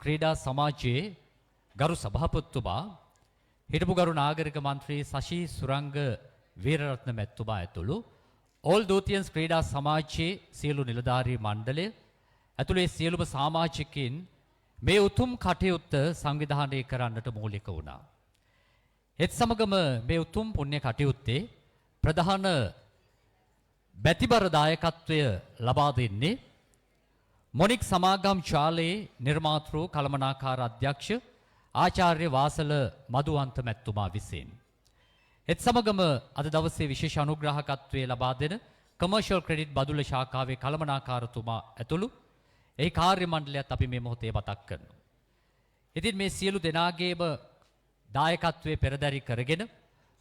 ක්‍රීඩා සමාජයේ ගරු සභාපතිතුමා හිටපු ගරු නාගරික මන්ත්‍රී සශී සුරංග වීරරත්න මැතිතුමා ඇතුළු ඕල් දූතියන්ස් ක්‍රීඩා සමාජයේ සියලු නිලධාරී මණ්ඩලය ඇතුළු ඒ සියලුම සමාජිකයින් මේ උතුම් කටයුත්ත සංවිධානය කරන්නට මූලික වුණා. ඒත් සමගම මේ උතුම් පුණ්‍ය කටයුත්තේ ප්‍රධාන බැතිබර දායකත්වය ලබා දෙන්නේ මොනික් සමාගම් ශාලයේ නිර්මාතෘ කළමනාකාර අධ්‍යක්ෂ ආචාර්ය වාසල මදුවන්ත මැතිතුමා විසින්. ඒත් සමගම අද දවසේ විශේෂ අනුග්‍රාහකත්වයේ ලබා දෙන කමර්ෂල් ක්‍රෙඩිට් බදුල්ල ශාඛාවේ කළමනාකාරතුමා ඇතුළු ඒ කාර්ය මණ්ඩලයත් අපි මේ මොහොතේ මතක් කරනවා. ඉතින් මේ සියලු දෙනාගේම දායකත්වයේ පෙරදරි කරගෙන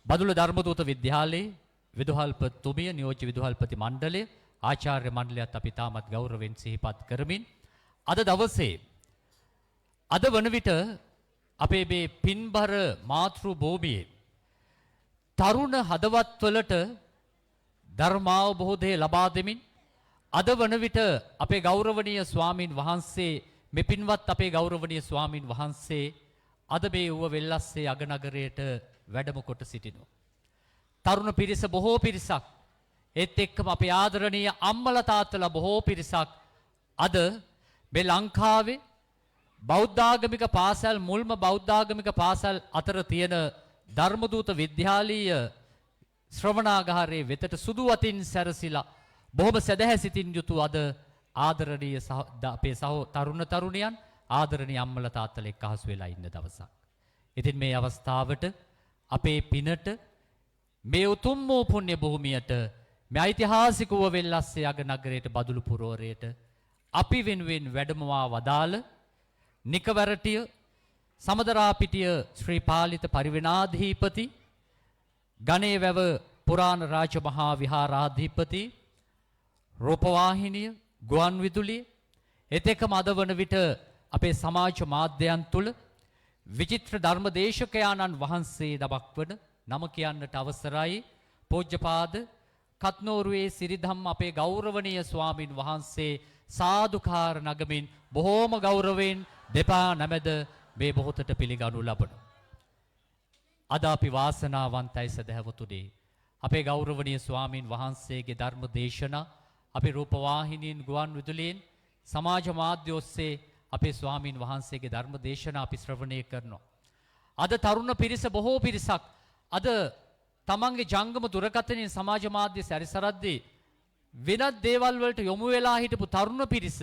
බදුල්ල ධර්මදූත විද්‍යාලයේ විදුහල්පතිතුමිය නියෝජ්‍ය විදුහල්පති මණ්ඩලය ආචාර්ය මණ්ඩලයත් අපි තාමත් ගෞරවයෙන් සිහිපත් කරමින් අද දවසේ අද වන විට අපේ මේ පින්බර මාතෘ භූමියේ තරුණ හදවත්වලට ධර්මාවබෝධය ලබා දෙමින් අද වන විට අපේ ගෞරවනීය ස්වාමින් වහන්සේ මේ පින්වත් අපේ ගෞරවනීය ස්වාමින් වහන්සේ අද මේ ඌව වෙල්ලස්සේ අගනගරයට වැඩම කොට සිටිනවා. තරුණ පිරිස බොහෝ පිරිසක් ඒත් එක්කම අපේ ආදරණීය අම්මලා තාත්තලා බොහෝ පිරිසක් අද මේ ලංකාවේ බෞද්ධාගමික පාසල් මුල්ම බෞද්ධාගමික පාසල් අතර තියෙන ධර්මදූත විද්‍යාලීය ශ්‍රවණාගාරයේ වෙතට සුදු අතින් සැරසිලා බොහොම සදහැ සිතින් යුතු අද ආදරණීය අපේ තරුණ තරුණියන් ආදරණීය අම්මලා තාත්තලා එක්ක හසු වෙලා ඉන්න දවසක්. ඉතින් මේ අවස්ථාවට අපේ පිනට මේ උතුම් වූ පුණ්‍ය භූමියට මේ ඓතිහාසික වූ වෙල්ලස්සේ අග නගරයට බදුළු පුරවරයට අපි වෙනුවෙන් වැඩමවා වදාළ නිකවරටිය සමදරාපිටිය ශ්‍රී පාලිත පරිවෙනාධිපති ගණේවැව පුරාණ රාජ මහා විහාරාධිපති රූපවාහිනිය ගුවන් විදුලිය එතෙකම අද වන විට අපේ සමාජ මාධ්‍යයන් තුල විචිත්‍ර ධර්ම දේශකයාණන් වහන්සේ නමක් වන නම කියන්නට අවසරයි පූජ්‍යපාද කත්නෝරුවේ සිරිධම්ම අපේ ගෞරවනීය ස්වාමින් වහන්සේ සාදුකාර නගමින් බොහෝම ගෞරවයෙන් දෙපා නැමෙද මේ මොහොතට පිළිගනු ලබනවා. අද අපි වාසනාවන්තයි සදහවතුනි අපේ ගෞරවනීය ස්වාමින් වහන්සේගේ ධර්ම දේශනා අපේ රූපවාහිනියෙන් ගුවන් විදුලියෙන් සමාජ මාධ්‍ය ඔස්සේ අපේ ස්වාමින් වහන්සේගේ ධර්ම දේශනා අපි ශ්‍රවණය කරනවා. අද තරුණ පිරිස බොහෝ පිරිසක් අද තමන්ගේ ජංගම දුරකථනයෙන් සමාජ මාධ්‍ය සැරිසරද්දී වෙනත් දේවල් වලට යොමු වෙලා හිටපු තරුණ පිරිස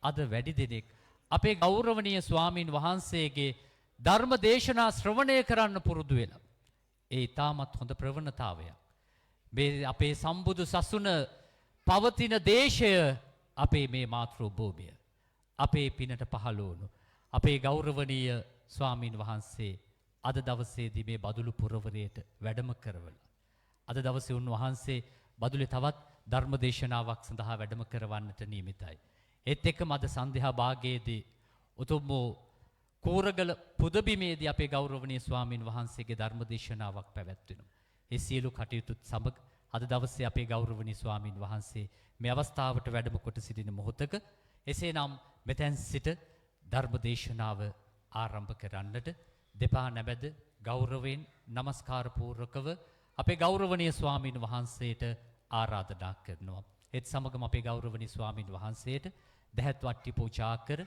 අද වැඩි දෙනෙක් අපේ ගෞරවනීය ස්වාමින් වහන්සේගේ ධර්ම දේශනා ශ්‍රවණය කරන්න පුරුදු වෙලා. ඒ ඊටමත් හොඳ ප්‍රවණතාවයක්. මේ අපේ සම්බුදු සසුන පවතින දේශය අපේ මේ මාතෘ භූමිය. අපේ පිනට පහළ වුණු අපේ ගෞරවනීය ස්වාමින් වහන්සේ අද දවසේදී මේ බදුළු පුරවරයට වැඩම කරවලා අද දවසේ උන්වහන්සේ බදුලේ තවත් ධර්ම දේශනාවක් සඳහා වැඩම කරවන්නට නියමිතයි. ඒත් එක්කම අද සන්ධ්‍යා භාගයේදී උතුම් වූ කෝරගල පුදබිමේදී අපේ ගෞරවනීය ස්වාමින් වහන්සේගේ ධර්ම දේශනාවක් පැවැත්වෙනවා. ඒ සියලු කටයුතු සමග අද දවසේ අපේ ගෞරවනීය ස්වාමින් වහන්සේ මේ අවස්ථාවට වැඩම කොට සිටින මොහොතක එසේනම් මෙතෙන් සිට ධර්ම දේශනාව ආරම්භ කරන්නට දෙපා නැමෙද ගෞරවයෙන් নমස්කාර පූර්වකව අපේ ගෞරවනීය ස්වාමින් වහන්සේට ආරාධනා කරනවා. ඒත් සමගම අපේ ගෞරවනීය ස්වාමින් වහන්සේට දහත් වට්ටි පූජා කර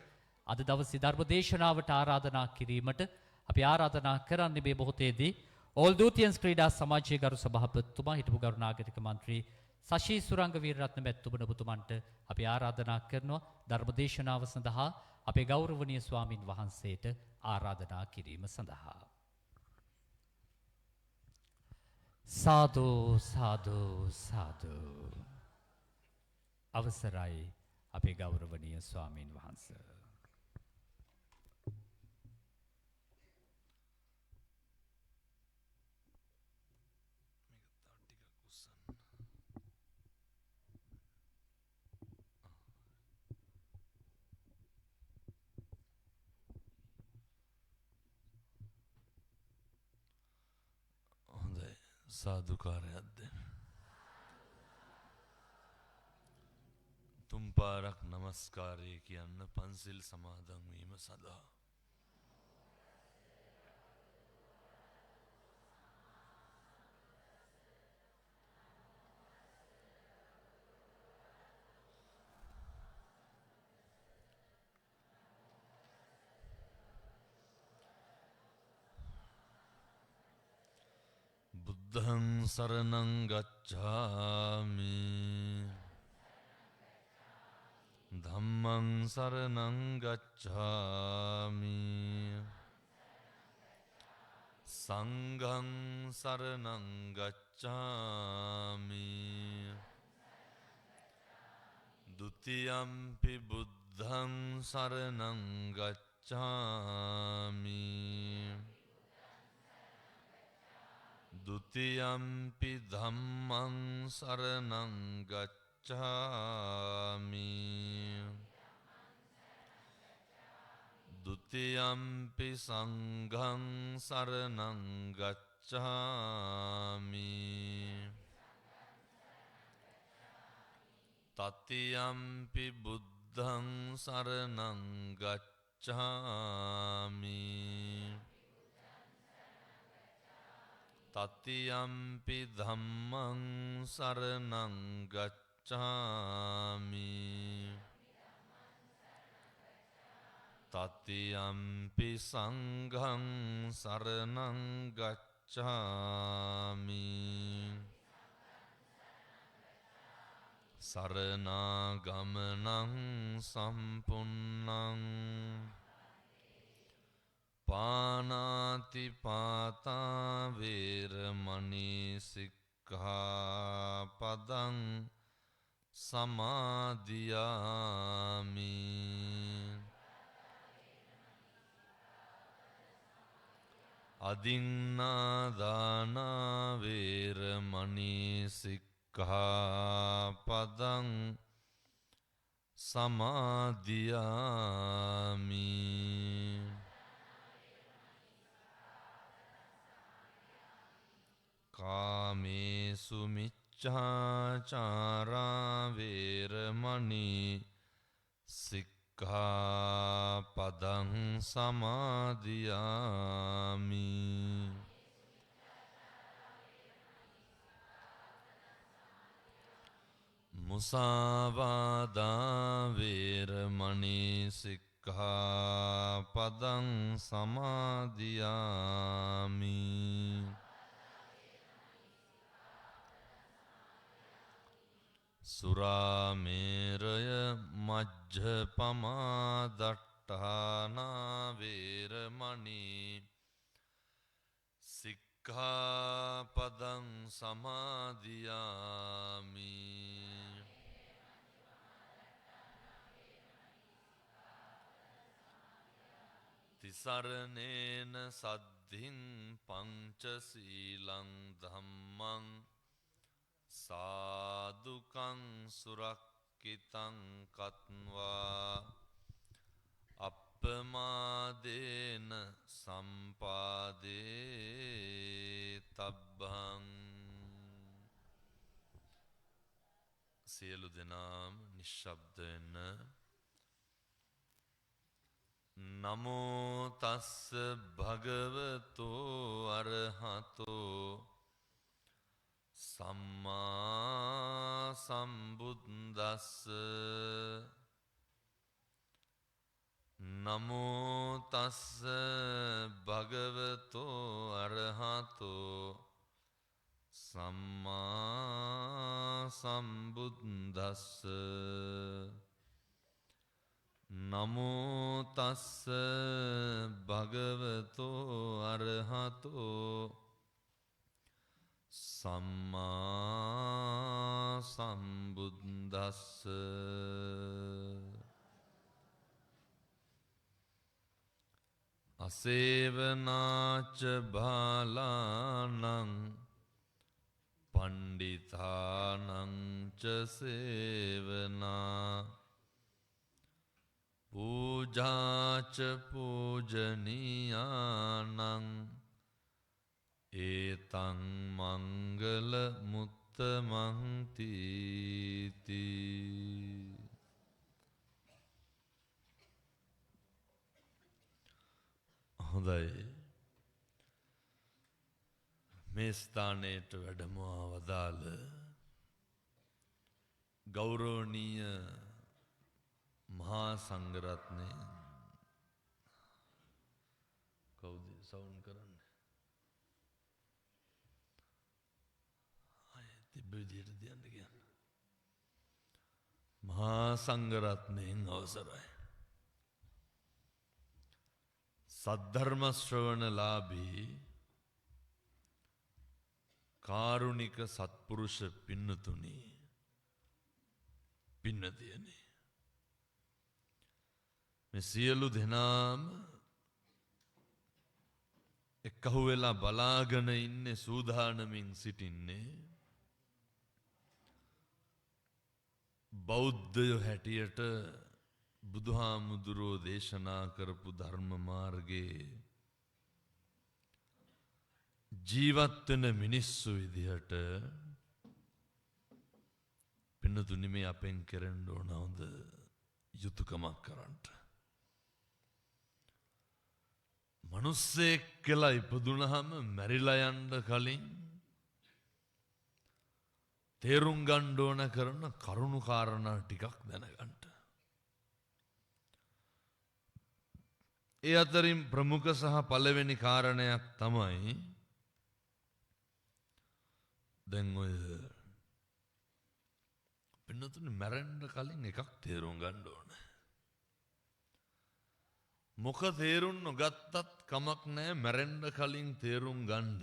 අද දවසේ ධර්ම දේශනාවට ආරාධනා කිරීමට අපි ආරාධනා කරන්නේ මේ මොහොතේදී ඕල් දූතියන්ස් ක්‍රීඩා සමාජයේ ගරු සභාපතිතුමා හිටපු ගරු නාගරික මන්ත්‍රී සශී සුරංග වීරරත්න මැතිතුමන් ඔබතුමන්ට අපි ආරාධනා කරනවා ධර්ම දේශනාව සඳහා අපේ ගෞරවනීය ස්වාමින් වහන්සේට ආරාධනා කිරීම සඳහා. සාදු සාදු සාදු. අවසරයි අපේ ගෞරවනීය ස්වාමින් වහන්සේ. साधुकारයක් දෙන්න. තුම් තුම්පාරක් නමස්කාරය කියන්න පන්සිල් සමාදන් වීම සඳහා. බුද්ධං සරණං ගච්ඡාමි ධම්මං සරණං ගච්ඡාමි සංඝං සරණං ගච්ඡාමි ဒုတိယံ පි බුද්ධං සරණං ගච්ඡාමි ဒုတိယံ පි ධම්මං සරණං ගච්ඡාමි ဒုတိယံ පි සංඝං සරණං ගච්ඡාමි တတိယံ පි බුද්ධං සරණං ගච්ඡාමි တတိယံ පි ධම්මං සරණං ගච්ඡාමි တတိယံ පි සංඝං සරණං ගච්ඡාමි สรณากมนังสัมปุณนังปานาติปาตาเวรมณีสิกขาปดังสมาธิยามิอดินนาดานาเวรมณีสิกขาปดังสมาธิยามิกาเมสุมิจฉาจาราเวรมณีสิกขาปดังสมาธิยามิมุสาวาดาเวรมณีสิกขาปดังสมาธิยามิสุราเมรยมัจจปมาดัตถานาเวรมณีสิกขาปดังสมาธิยามิติสรเนนะสัดถิงปัญจสีลังธัมมังสาธุกังสุรักขิตังกัตวาอัปปมาเดนะสัมปาเดตับบังසියලු දෙනාම නිශ්ශබ්ද වෙන්න නමෝ තස්ස භගවතෝ අරහතෝ සම්මා සම්බුද්දස්ස නමෝ තස්ස භගවතෝ අරහතෝ සම්මා සම්බුද්දස්ස නමෝ තස්ස භගවතෝ අරහතෝ සම්මා සම්බුද්දස්ස අසේවනාච බාලානං පණ්ඩිතානං ච සේවනා පූජාච පූජනීයානං ඒතං මංගල මුත්තමං තීති හොඳයි මේ ස්ථානයට වැඩම වදාළ ගෞරවනීය මහා සංඝරත්නය කවුද සවුන්ඩ් කරන්නේ තිබ්බ විදියට තියන්න කියන්න මහා සංඝරත්නයෙන් අවසරයි සද්ධර්ම ශ්‍රවණලාභී කාරුණික සත්පුරුෂ පින්නතුනි පින්නතියනි මේ සියලු දෙනාම එක්කහු වෙලා බලාගෙන ඉන්නේ සූදානමින් සිටින්නේ බෞද්ධයෝ හැටියට බුදුහාමුදුරෝ දේශනා කරපු ධර්ම මාර්ගයේ ජීවත් වෙන මිනිස්සු විදිහට පින්නතුනි මේ අපෙන් කරන්න ඕන හොඳ යුතුයකමක් කරන්න. මිනිස්සෙක් කියලා ඉපදුනහම මැරිලා යන්න කලින් තේරුම් ගන්න ඕන කරන කරුණු කාරණා ටිකක් දැනගන්න. ඒ අතරින් ප්‍රමුඛ සහ පළවෙනි කාරණයක් තමයි දැන් ඔය පින්නතුනි මැරෙන්න කලින් එකක් තේරුම් ගන්න ඕන. මොක තේරුම් නොගත්තත් කමක් නැහැ මැරෙන්න කලින් තේරුම් ගන්න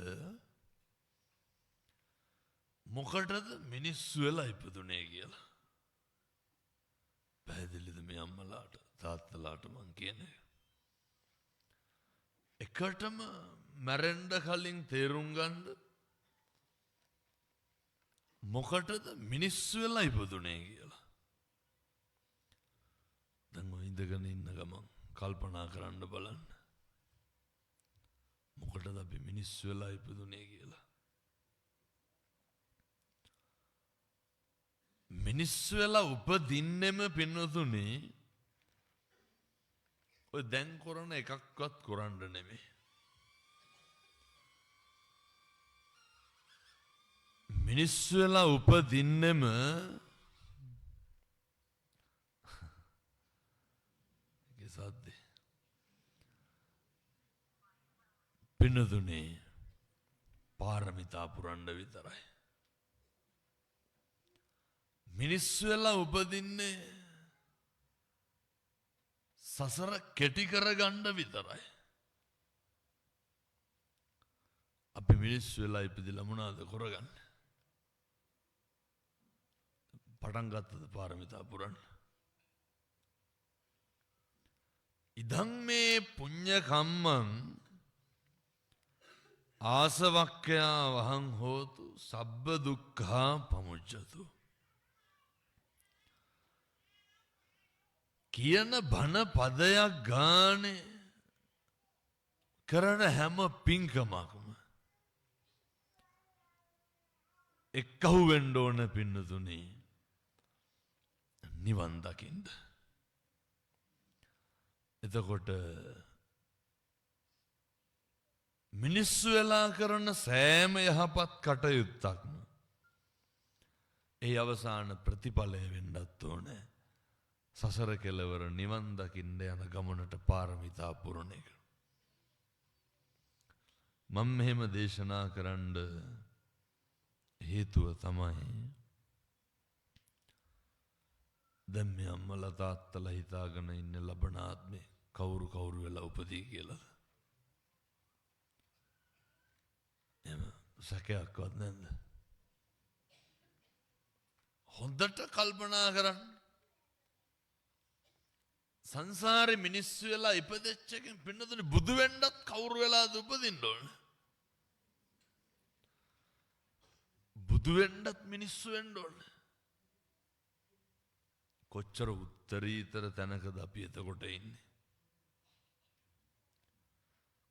මොකටද මිනිස්සු වෙලා ඉපදුනේ කියලා. පැහැදිලිද මේ අම්මලාට තාත්තලාට මං කියන්නේ. එකටම මැරෙන්න කලින් තේරුම් ගන්න මොකටද මිනිස්සු වෙලා ඉපදුනේ කියලා. දැන් ඔය ඉඳගෙන ඉන්න ගමන් කල්පනා කරන්න බලන්න. මොකටද අපි මිනිස්සු වෙලා ඉපදුනේ කියලා. මිනිස්සු වෙලා උපදින්නෙම පින්නතුනි ඔය දැන් කරන එකක්වත් කරන්න නෙමෙයි. මිනිස්සු වෙලා උපදින්නෙම සද්දේ පින්නතුනේ පාරමිතා පුරන්න විතරයි. මිනිස්සු වෙලා උපදින්නේ සසර කෙටි කරගන්න විතරයි. අපි මිනිස්සු වෙලා ඉපදිලා මොනවද කරගන්නේ? පටන් ගත්තද පාරමිතා පුරන්න? ඉදං මේ පුඤ්ඤ කම්මං ආසවක්ඛයා වහං හෝතු සබ්බ දුක්ඛා පමුච්ඡතු කියන බණ පදයක් ගානේ කරන හැම පින්කමක්ම එක්කහු වෙන්න ඕන පින්නතුනේ නිවන් දකින්න. එතකොට මිනිස්සු වෙලා කරන සෑම යහපත් කටයුත්තක්ම ඒ අවසාන ප්‍රතිඵලය වෙන්නත් ඕනේ සසර කෙලවර නිවන් දකින්න යන ගමනට පාරමිතා පුරන එක. මම මෙහෙම දේශනා කරන්න හේතුව තමයි දැන් මේ අම්මලා තාත්තලා හිතාගෙන ඉන්න ලබන ආත්මේ කවුරු වෙලා උපදී කියලා. එහෙම සැකයක්වත් නැද්ද? හොඳට කල්පනා කරන්න. සංසාරේ මිනිස්සු වෙලා ඉපදෙච්ච එකෙන් පින්නතුනේ බුදු වෙන්නත් කවුරු වෙලාද උපදින්න ඕන? බුදු වෙන්නත් මිනිස්සු වෙන්න ඕන. කොච්චර උත්තරීතර තැනකද අපි එතකොට ඉන්නේ?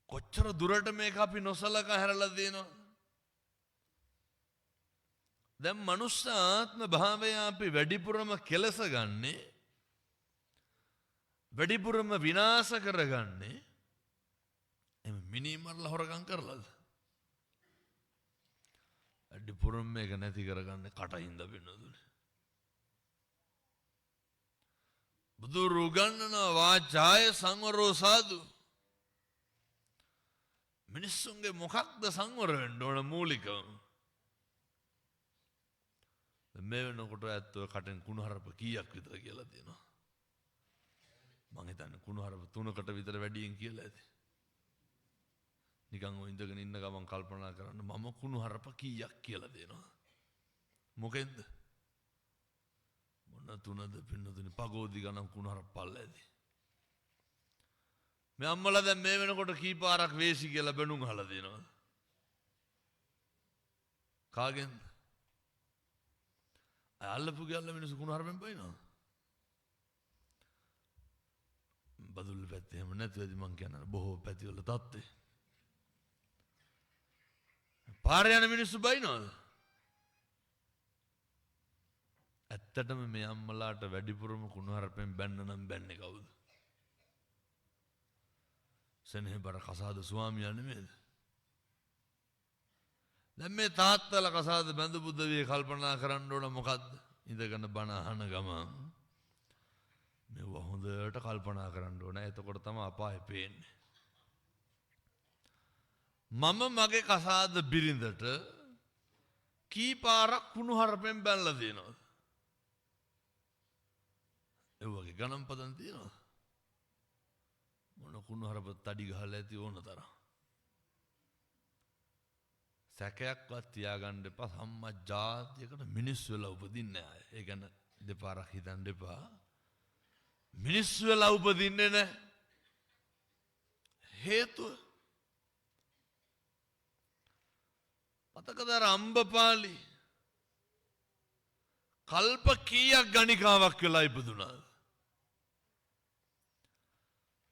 කොච්චර දුරට මේක අපි නොසලකා හැරලා දිනවද? දැන් මනුස්ස ආත්ම භාවය අපි වැඩිපුරම කෙලස ගන්නේ වැඩිපුරම විනාශ කරගන්නේ එම මිනිමරලා හොරකම් කරලාද? වැඩිපුරම මේක නැති කරගන්න කටින්ද වෙනදුනේ. බුදුරු ගන්නන වාචාය සංවරෝ සාදු. මිනිස්සුන්ගේ මොකක්ද සංවර වෙන්න ඕන මූලිකව? මේ වෙනකොට ඇත්තෝ කටෙන් කුණුහරුප කීයක් විතර කියලා තියෙනවා. මං හිතන්නේ කුණුහරුප 3කට විතර වැඩියෙන් කියලා ඇති. නිකන් ඔය ඉඳගෙන ඉන්න ගමන් කල්පනා කරන්න මම කුණුහරුප කීයක් කියලා දෙනවා. මොකෙන්ද? මොන තුනද පින්නතුනි පගෝදි ගණන් කුණුහරුප පල්ල ඇති. මේ අම්මලා දැන් මේ වෙනකොට කීපාරක් වේසි කියලා බැනුම් අහලා දෙනවා. කාගෙන්ද? අල්ලපු ගල්ල මිනිස්සු කුණුහරුපෙන් බයිනවා. බදුල්ල පැත්තේ එහෙම නැතුවද මං කියන්නේ බොහෝ පැතිවල තත්ත්වේ. පාරේ යන මිනිස්සු බයිනවද? ඇත්තටම මේ අම්මලාට වැඩිපුරම කුණුහරුපෙන් බැන්න නම් බැන්නේ කවුද? සෙනෙහබර කසාද ස්වාමියා නෙමෙයිද? දැන් මේ තාත්තලා කසාද බඳපු දවිය කල්පනා කරන්න ඕන මොකද්ද? ඉඳගෙන බණ අහන ගමන් මෙව හොඳට කල්පනා කරන්න ඕන. එතකොට තමයි අපාය පේන්නේ. මම මගේ කසාද බිරිඳට කී පාරක් කුණුහරුපෙන් බැලලා දෙනවද? ඒ වගේ ගණන් පදන් තියෙනවද? මොන කුණුහරුප තඩි ගහලා ඇති ඕන තරම්. සැකයක්වත් තියාගන්න එපා. සම්මා ජාතියකට මිනිස්සු වෙලා උපදින්නේ නැහැ. ඒ ගැන දෙපාරක් හිතන්න එපා. මිනිස්සු වෙලා උපදින්නේ නැහැ. හේතුව මතකද අම්බපාලි කල්ප කීයක් ගණිකාවක් වෙලා ඉපදුනාද?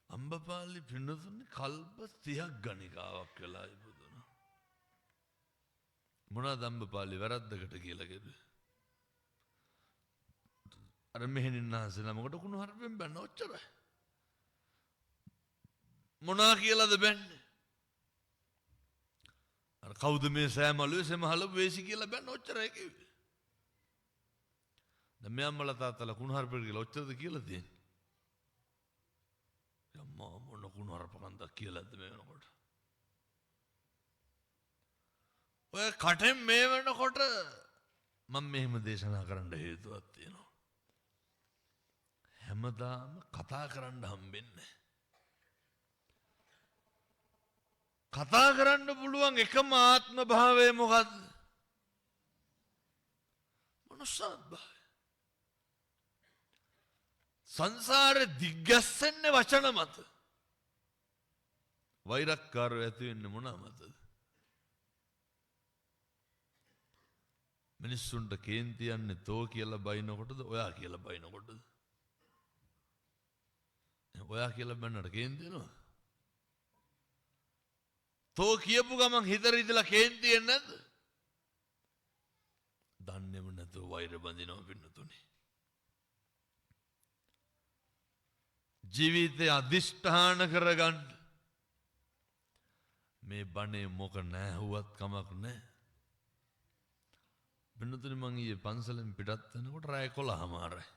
අම්බපාලි පින්නතුනි කල්ප 30ක් ගණිකාවක් වෙලා ඉපදුනා. මොනවාද අම්බපාලි වැරද්දකට කියලා කිව්වේ? අර මෙහෙණින්නාන්සේ නමකට කුණුහරුපෙන් බැන්න ඔච්චරයි. මොනා කියලාද බැන්නේ? අර කවුද මේ සෑමලුවේ සෙමහල වේසි කියලා බැන්න ඔච්චරයි කිව්වේ. දැන් මේ අම්මලා තාත්තලා කුණුහරුපෙන් කියලා ඔච්චරද කියලා තියෙන්නේ? අම්මා මොන කුණුහරුපකන්දක් කියලාද මේ වෙනකොට? ඔය කටෙන් මේ වෙනකොට මම මෙහෙම දේශනා කරන්න හේතුවක් තියෙනවා. හැමදාම කතා කරන්න හම්බෙන්නේ. කතා කරන්න පුළුවන් එකම ආත්ම භාවය මොකද්ද? මනුෂ්‍යත්වය. සංසාරේ දිග්ගැස්සෙන්නේ වචන මත. වෛරක්කාරය ඇති වෙන්නේ මොන මතද? මිනිස්සුන්ට කේන්ති යන්නේ තෝ කියලා බයිනකොටද ඔයා කියලා බයිනකොටද? ඔයා කියලා බන්නට කේන්ති යනවා. තෝ කියපු ගමන් හිත රිදලා කේන්ති එන්නේ නැද්ද? දන්නේම නැතුව වෛර බඳිනවා පින්නතුනි. ජීවිතේ අදිෂ්ඨාන කරගන්න මේ බණේ මොක නැහුවත් කමක් නැහැ. පින්නතුනි මං ඊයේ පන්සලෙන් පිටත් වෙනකොට රාය 11:00මාරයි.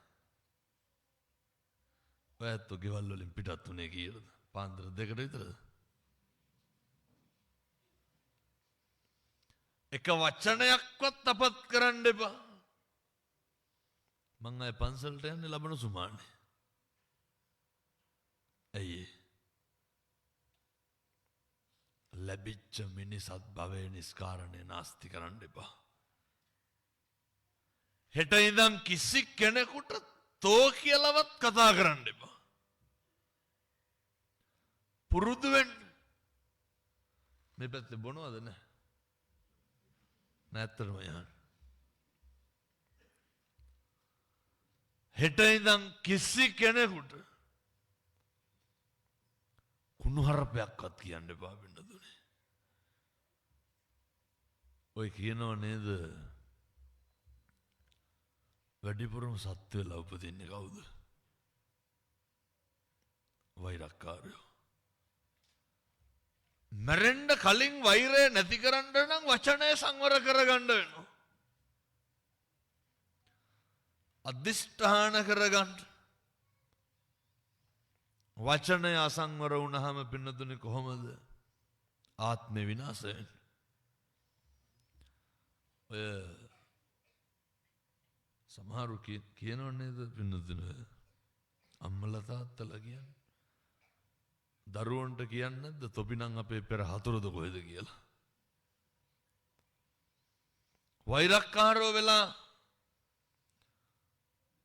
ඔයත් ගෙවල් වලින් පිටත් උනේ කීයද? පාන්දර 2කට විතරද? එක වචනයක්වත් අපත් කරන්න එපා. මං ආයේ පන්සලට යන්නේ ලබන සුමානේ. ඇයි? ලැබිච්ච මිනිසත් භවයේ නිස්කාරණේ නාස්ති කරන්න එපා. හෙට ඉඳන් කිසි කෙනෙකුට තෝ කියලාවත් කතා කරන්න එපා. පුරුදු වෙන්න. මේ පැත්තේ බොනවද නැහැ? නැත්තරම යන්න. හෙට ඉඳන් කිසි කෙනෙකුට කුණුහරුපයක්වත් කියන්න එපා පින්නතුනේ. ඔය කියනව නේද? වැඩිපුරම සත්‍ය වෙලා උපදින්නේ කවුද? වෛරක්කාරයෝ. මැරෙන්න කලින් වෛරය නැති කරන්න නම් වචනය සංවර කරගන්න වෙනවා. අධිෂ්ඨාන කරගන්න. වචනය අසංවර වුණාම පින්නතුනේ කොහොමද ආත්මේ විනාශ වෙන්නේ? ඔය සමහරු කියනව නේද පින්නතුනේ අම්මලා තාත්තලා කියන්නේ දරුවන්ට කියන්නේ නැද්ද තොපි නම් අපේ පෙර හතුරුද කොහෙද කියලා. වෛරක්කාරෝ වෙලා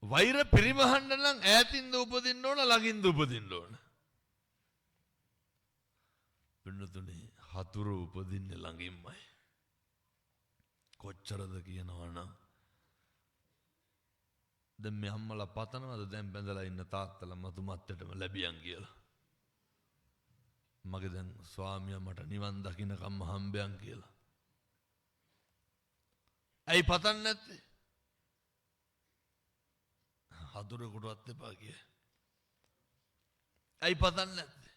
වෛර පරිමහන්න නම් ඈතින්ද උපදින්න ඕන ළඟින්ද උපදින්න ඕන. පින්නතුනේ හතුරු උපදින්නේ ළඟින්මයි. කොච්චරද කියනවා නම් දැන් මේ අම්මලා පතනවද දැන් බැඳලා ඉන්න තාත්තලා මතු මත්තටම ලැබියන් කියලා. මගේ දැන් ස්වාමියා මට නිවන් දකින්නකම්ම හම්බයන් කියලා. ඇයි පතන්නේ නැත්තේ? හතුරෙකුටවත් එපා කිය. ඇයි පතන්නේ නැත්තේ?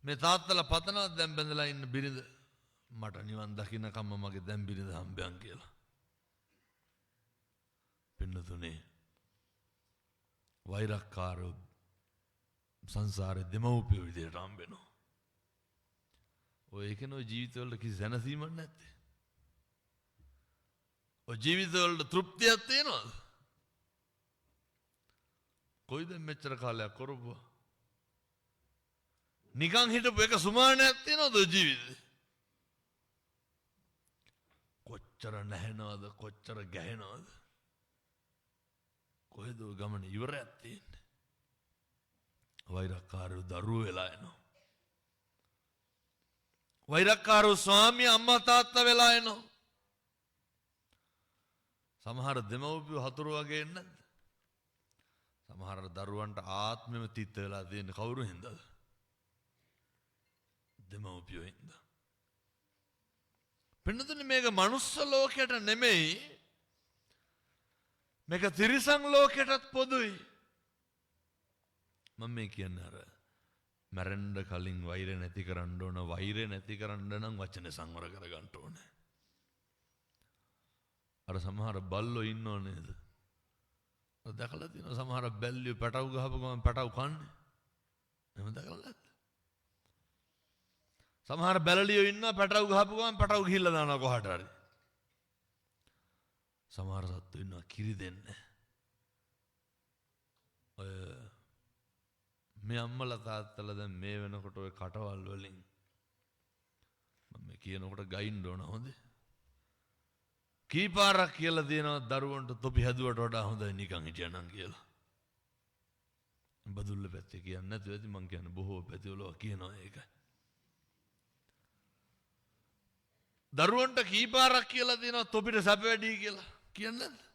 මේ තාත්තලා පතනවද දැන් බැඳලා ඉන්න බිරිඳ මට නිවන් දකින්නකම්ම මගේ දැන් බිරිඳ හම්බයන් කියලා. පින්නතුනේ වෛරක්කාරෝ සංසාරේ දෙමව්පියෝ විදියට හම්බෙනවා. ඔය ඒකනෝ ජීවිතවල කිසි සැනසීමක් නැත්තේ. ඔය ජීවිතවල තෘප්තියක් තියෙනවද? කොයිද මෙච්චර කාලයක් කරපුවා? නිකන් හිටපු එක සුමානයක් තියෙනවද ජීවිතේ? කොච්චර නැහෙනවද කොච්චර ගැහෙනවද? කොහෙද ගමන ඉවරයක් තියෙන්නේ? වෛරක්කාරෝ දරුවෝ වෙලා එනවා. වෛරක්කාරෝ ස්වාමී අම්මා තාත්තා වෙලා එනවා. සමහර දෙමව්පියෝ හතුරු වගේ ඉන්නද? සමහර දරුවන්ට ආත්මෙම තිත්ත වෙලා තියෙන කවුරු හින්දාද? දෙමව්පියෝ හින්දා. පින්නතුනේ මේක මනුස්ස ලෝකයට නෙමෙයි. මේක තිරිසන් ලෝකයටත් පොදුයි. මම මේ කියන්නේ අර මැරෙන්න කලින් වෛරය නැති කරන්න ඕන. වෛරය නැති කරන්න නම් වචනේ සංවර කරගන්න ඕනේ. අර සමහර බල්ලෝ ඉන්නව නේද? ඔය දැකලා තියෙනවා සමහර බැල්ලියෝ පැටව ගහපු ගමන් පැටව කන්නේ. එහෙම දැකලා නැද්ද? සමහර බැලලියෝ ඉන්නවා පැටව ගහපු ගමන් පැටව ගිහිල්ලා දානවා කොහට හරි. සමහර සත්තු ඉන්නවා කිරි දෙන්නේ. ඔය මේ අම්මලා තාත්තලා දැන් මේ වෙනකොට ඔය කටවල් වලින් මම කියනකොට ගයින්න ඕන හොඳේ. කීපාරක් කියලා දෙනවා දරුවන්ට තොපි හැදුවට වඩා හොඳයි නිකන් හිටියනම් කියලා. බදුල්ල පැත්තේ කියන්නේ නැතුව ඇති මං කියන්නේ බොහෝ පැතිවල කියනවා ඒක. දරුවන්ට කීපාරක් කියලා දෙනවා තොපිට සැප වැඩි කියලා. කියන්නේ නැද්ද?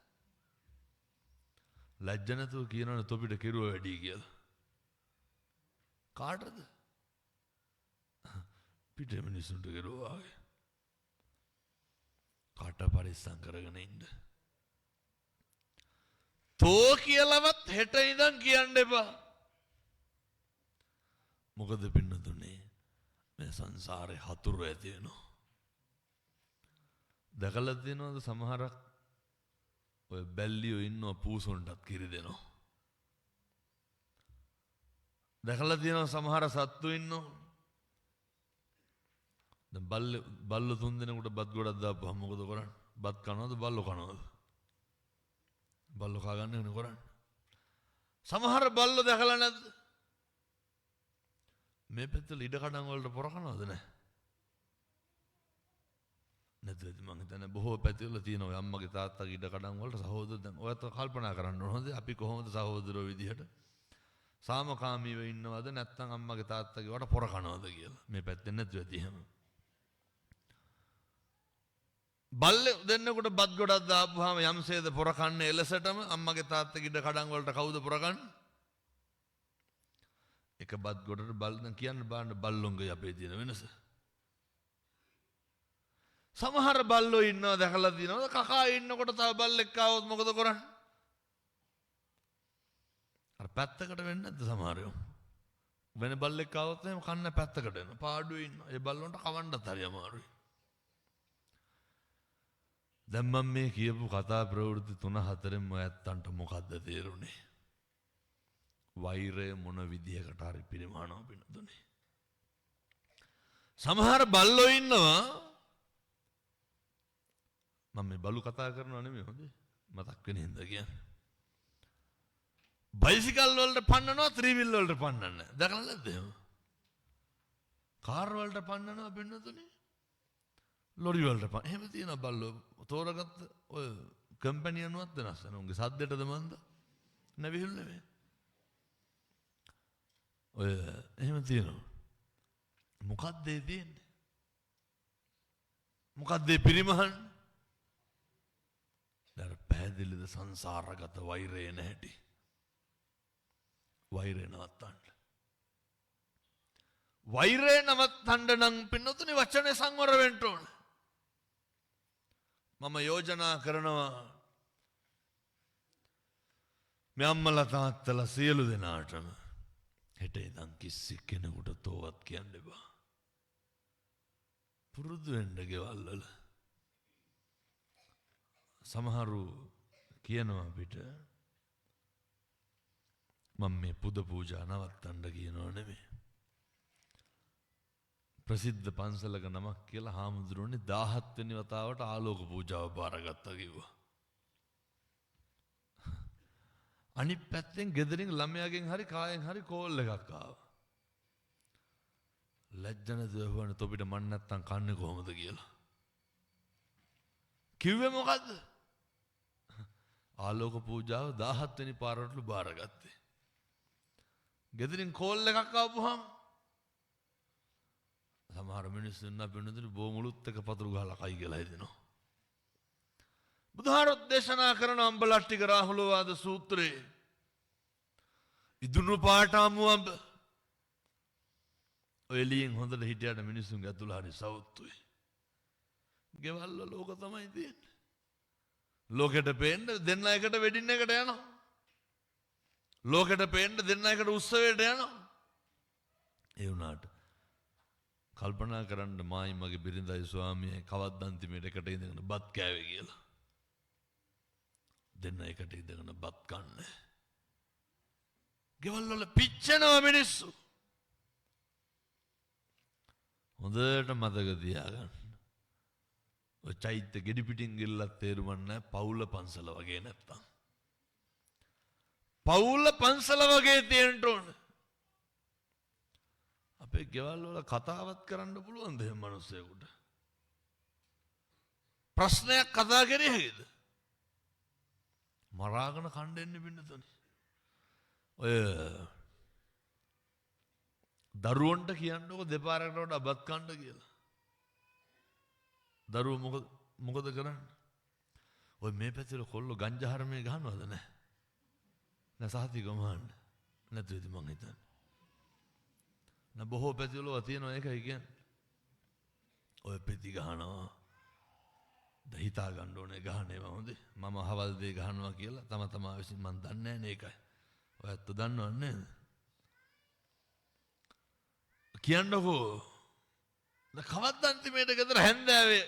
ලැජ්ජ නැතුව කියනවනේ තොපිට කිරුව වැඩි කියලා. කාටද? පිටේ මිනිසුන්ට කිරුවා වගේ. කට පරිස්සම් කරගෙන ඉන්න. තෝ කියලාවත් හෙට ඉඳන් කියන්න එපා. මොකද පින්නතුනේ මේ සංසාරේ හතුරු ඇති වෙනවා. දැකලා තියෙනවද සමහරක් ඔය බැල්ලියෝ ඉන්නවා පූසොන්ටත් කිරි දෙනවා. දැකලා තියෙනවා සමහර සත්තු ඉන්නවා. දැන් බල්ලෝ තුන් දෙනෙකුට බත් ගොඩක් දාපුවම මොකද කරන්නේ? බත් කනවද බල්ලෝ කනවද? බල්ලෝ කා ගන්න වෙන කරන්නේ. සමහර බල්ලෝ දැකලා නැද්ද? මේ පැත්තේ ඉඩ කඩන් වලට පොර කනවද නැහැ? නැද්ද? මම හිතන්නේ බොහෝ පැතිවල තියෙන ඔය අම්මගේ තාත්තගේ ඉඩ කඩන් වලට සහෝදර දැන් ඔයත් කල්පනා කරන්න ඕනද අපි කොහොමද සහෝදරයෝ විදිහට සාමකාමීව ඉන්නවද නැත්නම් අම්මගේ තාත්තගේ වට පොර කනවද කියලා. මේ පැත්තෙන් නැද්ද ඇති එහෙම. බල්ලේ දෙන්නකොට බත් ගොඩක් දාපුවාම යම්සේද පොර කන්නේ එලසටම අම්මගේ තාත්තගේ ඉඩ කඩන් වලට කවුද පොර කන්නේ? එක බත් ගොඩට බල්ලන් කියන්න බාන්න බල්ලොංගයි අපේ තියෙන වෙනස. සමහර බල්ලෝ ඉන්නවා දැකලා තියෙනවද කකා ඉන්නකොට තව බල්ලෙක් ආවොත් මොකද කරන්නේ? අර පැත්තකට වෙන්නේ නැද්ද සමහරයෝ? වෙන බල්ලෙක් ආවොත් එහෙම කන්න පැත්තකට එන පාඩුවේ ඉන්න. ඒ බල්ලොන්ට කවන්නත් හරි අමාරුයි. දැන් මම මේ කියපු කතා ප්‍රවෘත්ති 3-4න් ඔයත්තන්ට මොකද්ද තේරුනේ? වෛරය මොන විදිහකට හරි පිරිමානව පිනදුනේ. සමහර බල්ලෝ ඉන්නවා මම මේ බලු කතා කරනව නෙමෙයි හොඳේ මතක් වෙන හින්දා කියන්නේ. බයිසිකල් වලට පන්නනවා ත්‍රිවිල් වලට පන්නන්නේ නැහැ. දැකලා නැද්ද එහෙම? කාර් වලට පන්නනවා පින්නතුනේ. ලොරි වලට පන්න. එහෙම තියෙන බල්ලෝ තෝරගත්ත ඔය කම්පැනියනුවත් වෙනස් වෙනවා. උන්ගේ සද්දෙටද මන්ද? නැවිහිල් නෙමෙයි. ඔය එහෙම තියෙනවා. මොකක්ද ඒ තියෙන්නේ? මොකක්ද ඒ පිරිමහන්නේ? දැන් පැහැදිලිද සංසාරගත වෛරය නැහැටි? වෛරය නවත්තන්න. වෛරය නවත්තන්න නම් පින්නතුනේ වචනේ සංවර වෙන්න ඕන. මම යෝජනා කරනවා මේ අම්මලා තාත්තලා සියලු දෙනාටම හෙට ඉඳන් කිසි කෙනෙකුට තෝවත් කියන්න එපා. පුරුදු වෙන්න ගෙවල් වල. සමහරු කියනවා අපිට මම මේ පුද පූජා නවත්තන්න කියනවා නෙමෙයි. ප්‍රසිද්ධ පන්සලක නමක් කියලා හාමුදුරුවනේ 17 වෙනි වතාවට ආලෝක පූජාව බාරගත්තා කිව්වා. අනිත් පැත්තෙන් ගෙදරින් ළමයාගෙන් හරි කායෙන් හරි කෝල් එකක් ආවා. ලැජ්ජන දෙවන තොපිට මන් නැත්තම් කන්නේ කොහොමද කියලා. කිව්වේ මොකද්ද? ආලෝක පූජාව 17 වෙනි පාරවලු බාරගත්තේ. ගෙදරින් කෝල් එකක් ආවම සමහර මිනිස්සු ඉන්න බිනුදුනේ බොමුලුත් එක පතුරු ගහලා කයි කියලා හිතෙනවා. බුදුහාරොත් දේශනා කරන අම්බලට්ටික රාහුලවාද සූත්‍රයේ ඉදුණු පාටාමු අඹ ඔය එළියෙන් හොඳට හිටියට මිනිස්සුන්ගේ ඇතුළ හරි සවුත්තුයි. ගෙවල් වල ලෝක තමයි තියෙන්නේ. ලෝකෙට පේන්න දෙන්න එකට වෙඩින් එකට යනවා. ලෝකෙට පේන්න දෙන්න එකට උත්සවයට යනවා. ඒ වුණාට කල්පනා කරන්න මායි මගේ බිරිඳයි ස්වාමියයි කවද්ද අන්තිමේට එකට ඉඳගෙන බත් කෑවේ කියලා. දෙන්න එකට ඉඳගෙන බත් කන්නේ. ගෙවල් වල පිච්චෙනවා මිනිස්සු. හොඳට මතක තියාගන්න. ඔය චෛත්‍ය ගෙඩි පිටින් ගිල්ලත් තේරුම් නැහැ පවුල පන්සල වගේ නැත්තම්. පවුල පන්සල වගේ තියෙන්න ඕන. අපේ ගෙවල් වල කතාවත් කරන්න පුළුවන් දෙයක් මිනිස්සුෙකුට. ප්‍රශ්නයක් කතා කරේ හැකිද? මරාගෙන කණ්ඩෙන්නේ බින්නතනේ. ඔය දරුවන්ට කියන්නකො දෙපාරකට වඩා බත් කන්න කියලා. දරුවෝ මොකද කරන්නේ? ඔය මේ පැත්තේ කොල්ලෝ ගංජා හරමේ ගහනවද නැහැ? නැ සාහිතික මහන්න. නැත්නම් මං හිතන්නේ. නැ බොහෝ පැතිවල තියෙනවා ඒකයි කියන්නේ. ඔය පෙති ගහනවා. හිතා ගන්න ඕනේ ගහන්නේ හොඳේ. මම අහවල් දේ ගහනවා කියලා තම තමා විසින් මන් දන්නේ නැහැ නේ ඒකයි. ඔයත් දන්නවන්නේ නේද? කියන්නකෝ. දැන් කවද්ද අන්තිමේට ගෙදර හැන්දෑවේ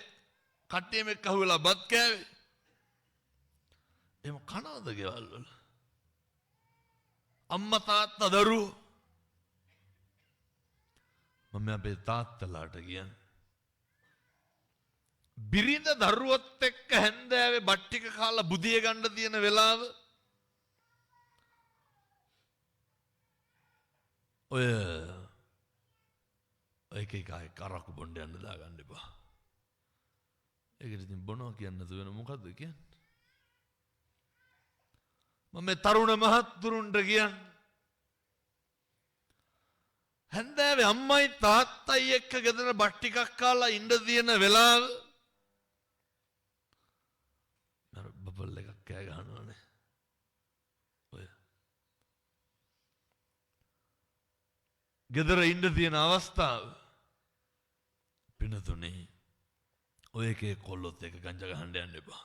කට්ටියම එක්ක අහුවෙලා බත් කෑවේ. එහෙම කනවද ගෙවල් වල? අම්මා තාත්තා දරුවෝ. මම අපේ තාත්තලාට කියන්නේ බිරිඳ දරුවොත් එක්ක හැන්දෑවේ බත් ටික කාලා බුදිය ගන්න තියෙන වෙලාව ඔය එක කරකු බොණ්ඩ යන්න දාගන්න එපා. ඒකට ඉතින් බොනවා කියන්න තු වෙන මොකද්ද කියන්නේ? මම මේ තරුණ මහත්තුරුන්ට කියන්නේ හැන්දෑවේ අම්මයි තාත්තයි එක්ක ගෙදර බත් ටිකක් කාලා ඉන්න තියෙන වෙලාව අර බබල් එකක් කෑ ගන්නවනේ. ඔය ගෙදර ඉන්න තියෙන අවස්ථාව පිනතුනේ ඔය එකේ කොල්ලොත් එක ගංජා ගහන්න යන්න එපා.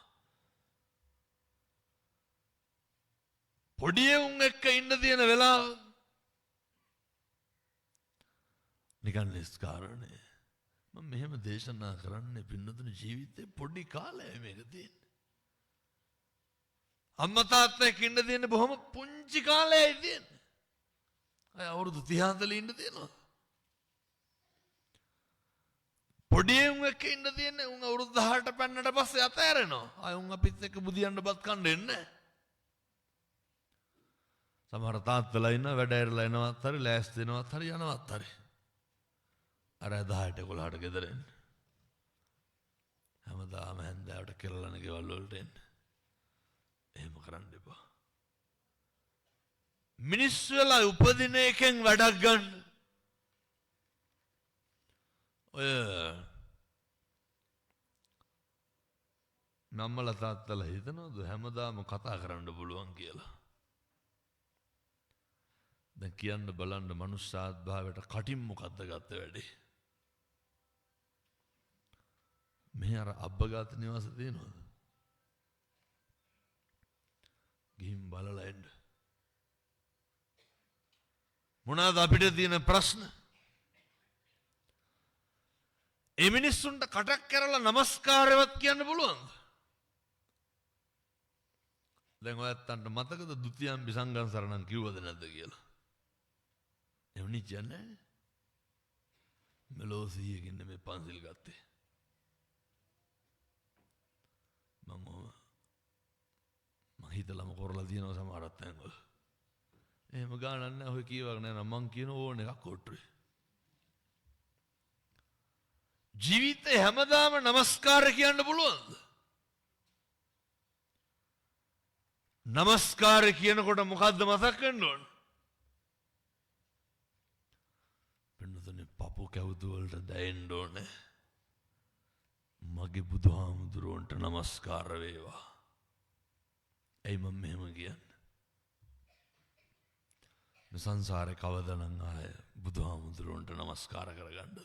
පොඩි උන් එක්ක ඉන්න තියෙන වෙලාව නිකන් නිස්කාරණේ. මම මෙහෙම දේශනා කරන්නේ පින්නතුනේ ජීවිතේ පොඩි කාලයයි මේක තියෙන්නේ. අම්මා තාත්තා එක්ක ඉන්න තියෙන්නේ බොහොම පුංචි කාලයයි තියෙන්නේ. අය අවුරුදු 30 40 ඉන්න තියෙනවා. පොඩි උන් එක්ක ඉන්න තියෙන්නේ උන් අවුරුදු 18 පන්නට පස්සේ අතෑරෙනවා. අය උන් අපිත් එක්ක බුදියන්න බත් කන්න එන්නේ. සමහර තාත්තලා ඉන්න වැඩ ඇරලා එනවත් හරි ලෑස්ති වෙනවත් හරි යනවත් හරි. අර 18 11ට ගෙදර එන්න. හැමදාම හැන්දෑවට කෙල්ලන ගෙවල් වලට එන්න. එහෙම කරන්න එපා. මිනිස්සු වෙලා උපදින එකෙන් වැඩක් ගන්න. ඔය නම්මලා තාත්තලා හිතනවද හැමදාම කතා කරන්න පුළුවන් කියලා? දැන් කියන්න බලන්න මනුෂ්‍යාත් භාවයට කටින් මොකද්ද ගත්ත වැඩේ? මේ අර අබ්බගත නිවාස තියෙනවද? ගිහින් බලලා එන්න. මොනවාද අපිට තියෙන ප්‍රශ්න? ඒ මිනිස්සුන්ට කටක් කරලා নমස්කාරවත් කියන්න පුළුවන්ද? දැන් ඔයත්තන්ට මතකද ဒ ුතියම්පි සංඝං සරණං කිව්වද නැද්ද කියලා? එවනි කියන්නේ මෙලෝ 100කින් මේ පන්සිල් ගත්තේ. මම හිතලම කරලා තියෙනවා සමහරත් තැන්වල. එහෙම ගානක් නැහැ ඔය කියවගෙන යනවා මං කියන ඕන එකක් කොට්ටුවේ. ජීවිතේ හැමදාම নমස්කාර කියන්න පුළුවන්ද? নমස්කාර කියනකොට මොකද්ද මතක් වෙන්න ඕන? පින්නතුනේ පපු කැවුතු වලට දැයෙන්න ඕනේ. මගේ බුදුහාමුදුරුවන්ට নমස්කාර වේවා. ඇයි මම මෙහෙම කියන්නේ? මේ සංසාරේ කවදානම් ආය බුදුහාමුදුරුවන්ට নমස්කාර කරගන්නද?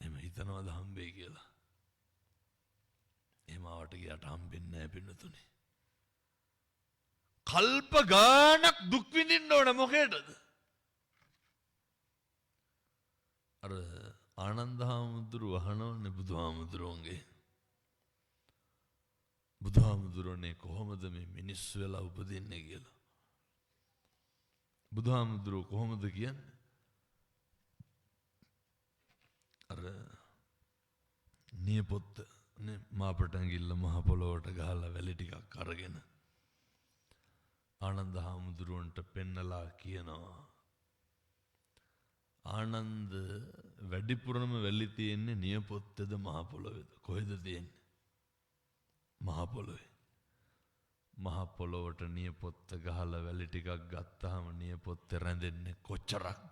එහෙම හිතනවද හම්බෙයි කියලා? එහෙම ආවට ගියාට හම්බෙන්නේ නැහැ පින්නතුනේ. කල්ප ගානක් දුක් විඳින්න ඕන මොකේද? අර ආනන්ද හාමුදුරුවෝ අහනවනේ බුදුහාමුදුරුවන්ගේ. බුදුහාමුදුරුවනේ කොහොමද මේ මිනිස්සු වෙලා උපදින්නේ කියලා. බුදුහාමුදුරුවෝ කොහොමද කියන්නේ? අර නියපොත්ත නේ මාපට ඇඟිල්ල මහ පොළොවට ගහලා වැලි ටිකක් අරගෙන ආනන්ද හාමුදුරුවන්ට පෙන්නලා කියනවා ආනන්ද වැඩිපුරම වැලි තියෙන්නේ නියපොත්තේද මහ පොළොවේද? කොහෙද තියෙන්නේ? මහ පොළොවේ. මහ පොළොවට නියපොත්ත ගහලා වැලි ටිකක් ගත්තාම නියපොත්තේ රැඳෙන්නේ කොච්චරක්ද?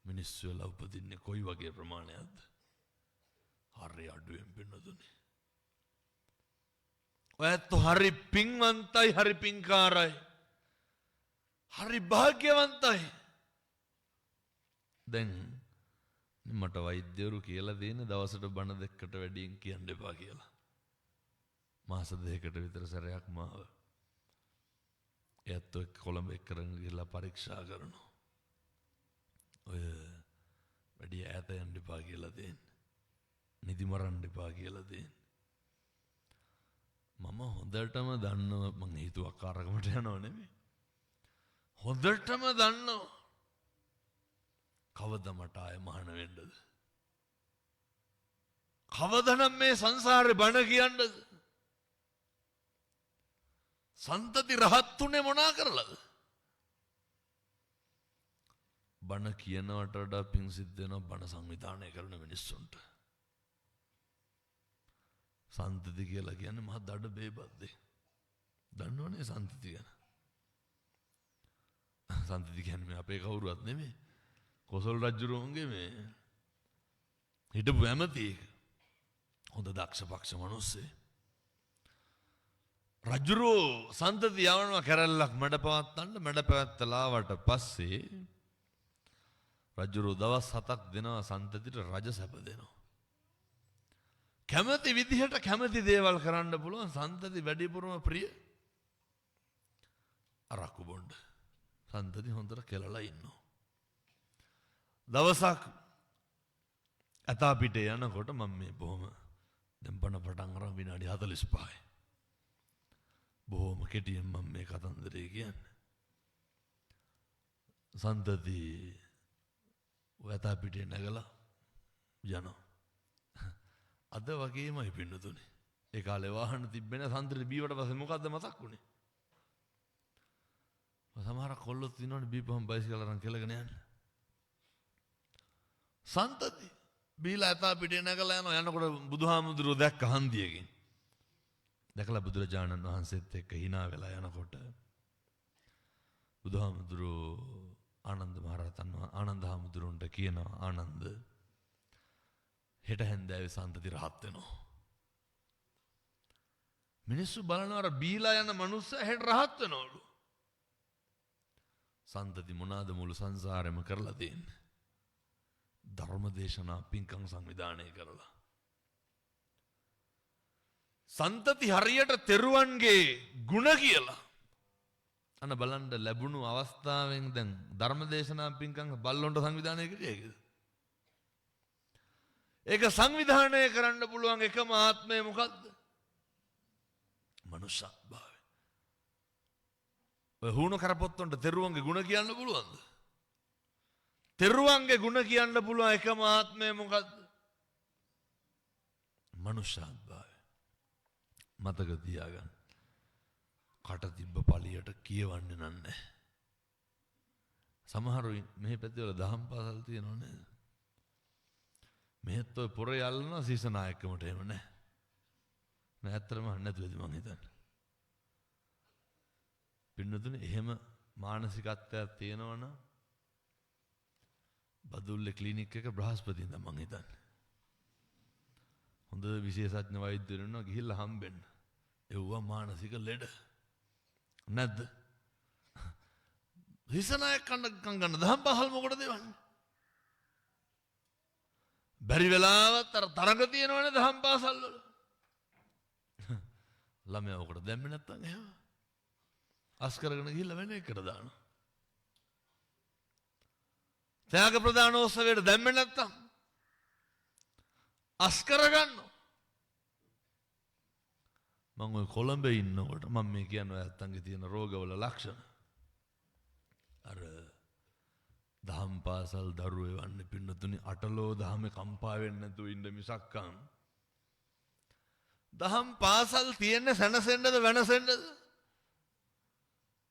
මිනිස්සු වෙලා උපදින්නේ කොයි වගේ ප්‍රමාණයක්ද? හරි අඩුවෙන් පින්නතුනේ. ඔයත් හරි පින්වන්තයි, හරි පින්කාරයි, හරි භාග්‍යවන්තයි. දැන් මට වෛද්‍යවරු කියලා දෙන්නේ දවසට බණ දෙකකට වැඩියෙන් කියන්න එපා කියලා. මාස දෙකකට විතර සැරයක් මාව එයත් එක්ක කොළඹ එක්කරන් ගිහලා පරීක්ෂා කරනවා. ඔය වැඩි ඈත යන්න එපා කියලා දෙන්නේ. නිදි මරන්න එපා කියලා දෙන්නේ. මම හොඳටම දන්නවා මං හිතුවක් කාරකමට යනව නෙමෙයි. හොඳටම දන්නවා කවද මට ආය මහාන වෙන්නද? කවදනම් මේ සංසාරේ බණ කියන්නද? සන්තති රහත්තුනේ මොනා කරලාද? බණ කියනවට වඩා පිං සිද්ධ වෙනවා බණ සංවිධානය කරන මිනිස්සුන්ට. සන්තති කියලා කියන්නේ මහ දඩ බේබද්දේ. දන්නවනේ සන්තති ගැන. සන්තති කියන්නේ මේ අපේ කවුරුවත් නෙමෙයි. කොසල් රජුරුවන්ගේ මේ හිටපු ඇමතියෙක්. හොඳ දක්ෂ පක්ෂ මිනිස්සේ. රජුරෝ සන්තති යවනවා කැරල්ලක් මඩ පවත්තන්න. මඩ පැවැත්තලාවට පස්සේ රජුරෝ දවස් 7ක් දෙනවා සන්තතිට රජ සැප දෙනවා. කැමති විදිහට කැමති දේවල් කරන්න පුළුවන්. සන්තති වැඩිපුරම ප්‍රිය අරක්කු බොණ්ඩ. සන්තති හොඳට කෙලලා ඉන්නවා. දවසක් ඇතා පිටේ යනකොට මම මේ බොහොම දැන් බණ පටන් අරන් විනාඩි 45යි. බොහොම කෙටියෙන් මම මේ කතන්දරේ කියන්නේ. සන්තති ඇතා පිටේ නැගලා යනවා. අද වගේමයි පින්නතුනේ. ඒ කාලේ වාහන තිබ්බේ නැහැ. සන්තති බීවට පස්සේ මොකද්ද මතක් වුනේ? සමහර කොල්ලොත් ඉන්නවනේ බීපහම බයිසිකල් අරන් කෙලගෙන යන්නේ. සන්තති බීලා ඇතා පිටේ නැගලා යනකොට බුදුහාමුදුරුවෝ දැක්ක හන්දියකින්. දැකලා බුදුරජාණන් වහන්සේත් එක්ක hina වෙලා යනකොට බුදුහාමුදුරුවෝ ආනන්ද මහරහතන් ආනන්ද හාමුදුරුවන්ට කියනවා ආනන්ද හෙට හැන්දෑවේ සන්තති රහත් වෙනවා. මිනිස්සු බලනවා බීලා යන මනුස්සයා හෙට රහත් වෙනවලු. සන්තති මොනවාද මුළු සංසාරෙම කරලා තියෙන්නේ? ධර්මදේශනා පින්කම් සංවිධානය කරලා. සන්තති හරියට තෙරුවන්ගේ ගුණ කියලා. අන්න බලන්න ලැබුණු අවස්ථාවෙන් දැන් ධර්මදේශනා පින්කම් බල්ලොන්ට සංවිධානය කළේ. ඒක සංවිධානය කරන්න පුළුවන් එකම ආත්මය මොකද්ද? මනුෂ්‍යත්වය. ඔය හුණු කරපොත්තොන්ට තෙරුවන්ගේ ගුණ කියන්න පුළුවන්ද? තෙරුවන්ගේ ගුණ කියන්න පුළුවන් එකම ආත්මය මොකද්ද? මනුෂ්‍යත්වය. මතක තියාගන්න. කට තිබ්බ පළියට කියවන්නේ නැහැ. සමහරු මේ පැත්තේ වල දහම් පාසල් තියෙනව නේද? මෙහෙත් ඔය පොර යල්නවා සීසනායකමට එහෙම නැහැ. නෑ ඇත්තටම නැතුවේද මං හිතන්නේ. පින්නතුනේ එහෙම මානසිකත්වයක් තියෙනවනම් බදුල්ලේ ක්ලිනික් එක බ්‍රහස්පතින්ද මං හිතන්නේ. හොඳ විශේෂඥ වෛද්‍යවරුන්ව ගිහිල්ලා හම්බෙන්න. ඒවා මානසික ලෙඩ. නැද්ද? හිසනායක කන්න ගන්න දහම් පහල් මොකටද දෙවන්නේ? බැරි වෙලාවත් අර තරඟ තියෙනවනේ දහම් පාසල් වල. ළමයා උකට දැම්මේ නැත්තම් එහෙම. අස් කරගෙන ගිහිල්ලා වෙන එකට දානවා. ත්‍යාග ප්‍රදානෝත්සවයට දැම්මේ නැත්තම් අස් කරගන්නවා. මම ඔය කොළඹේ ඉන්නකොට මම මේ කියන්නේ නැත්තන්ගේ තියෙන රෝගවල ලක්ෂණ. අර දහම් පාසල් දරුවෝ වන්නේ පින්නතුනි අටලෝ දහමේ කම්පා වෙන්නේ නැතුව ඉන්න මිසක්කම්. දහම් පාසල් තියෙන්නේ සැනසෙන්නද වෙනසෙන්නද?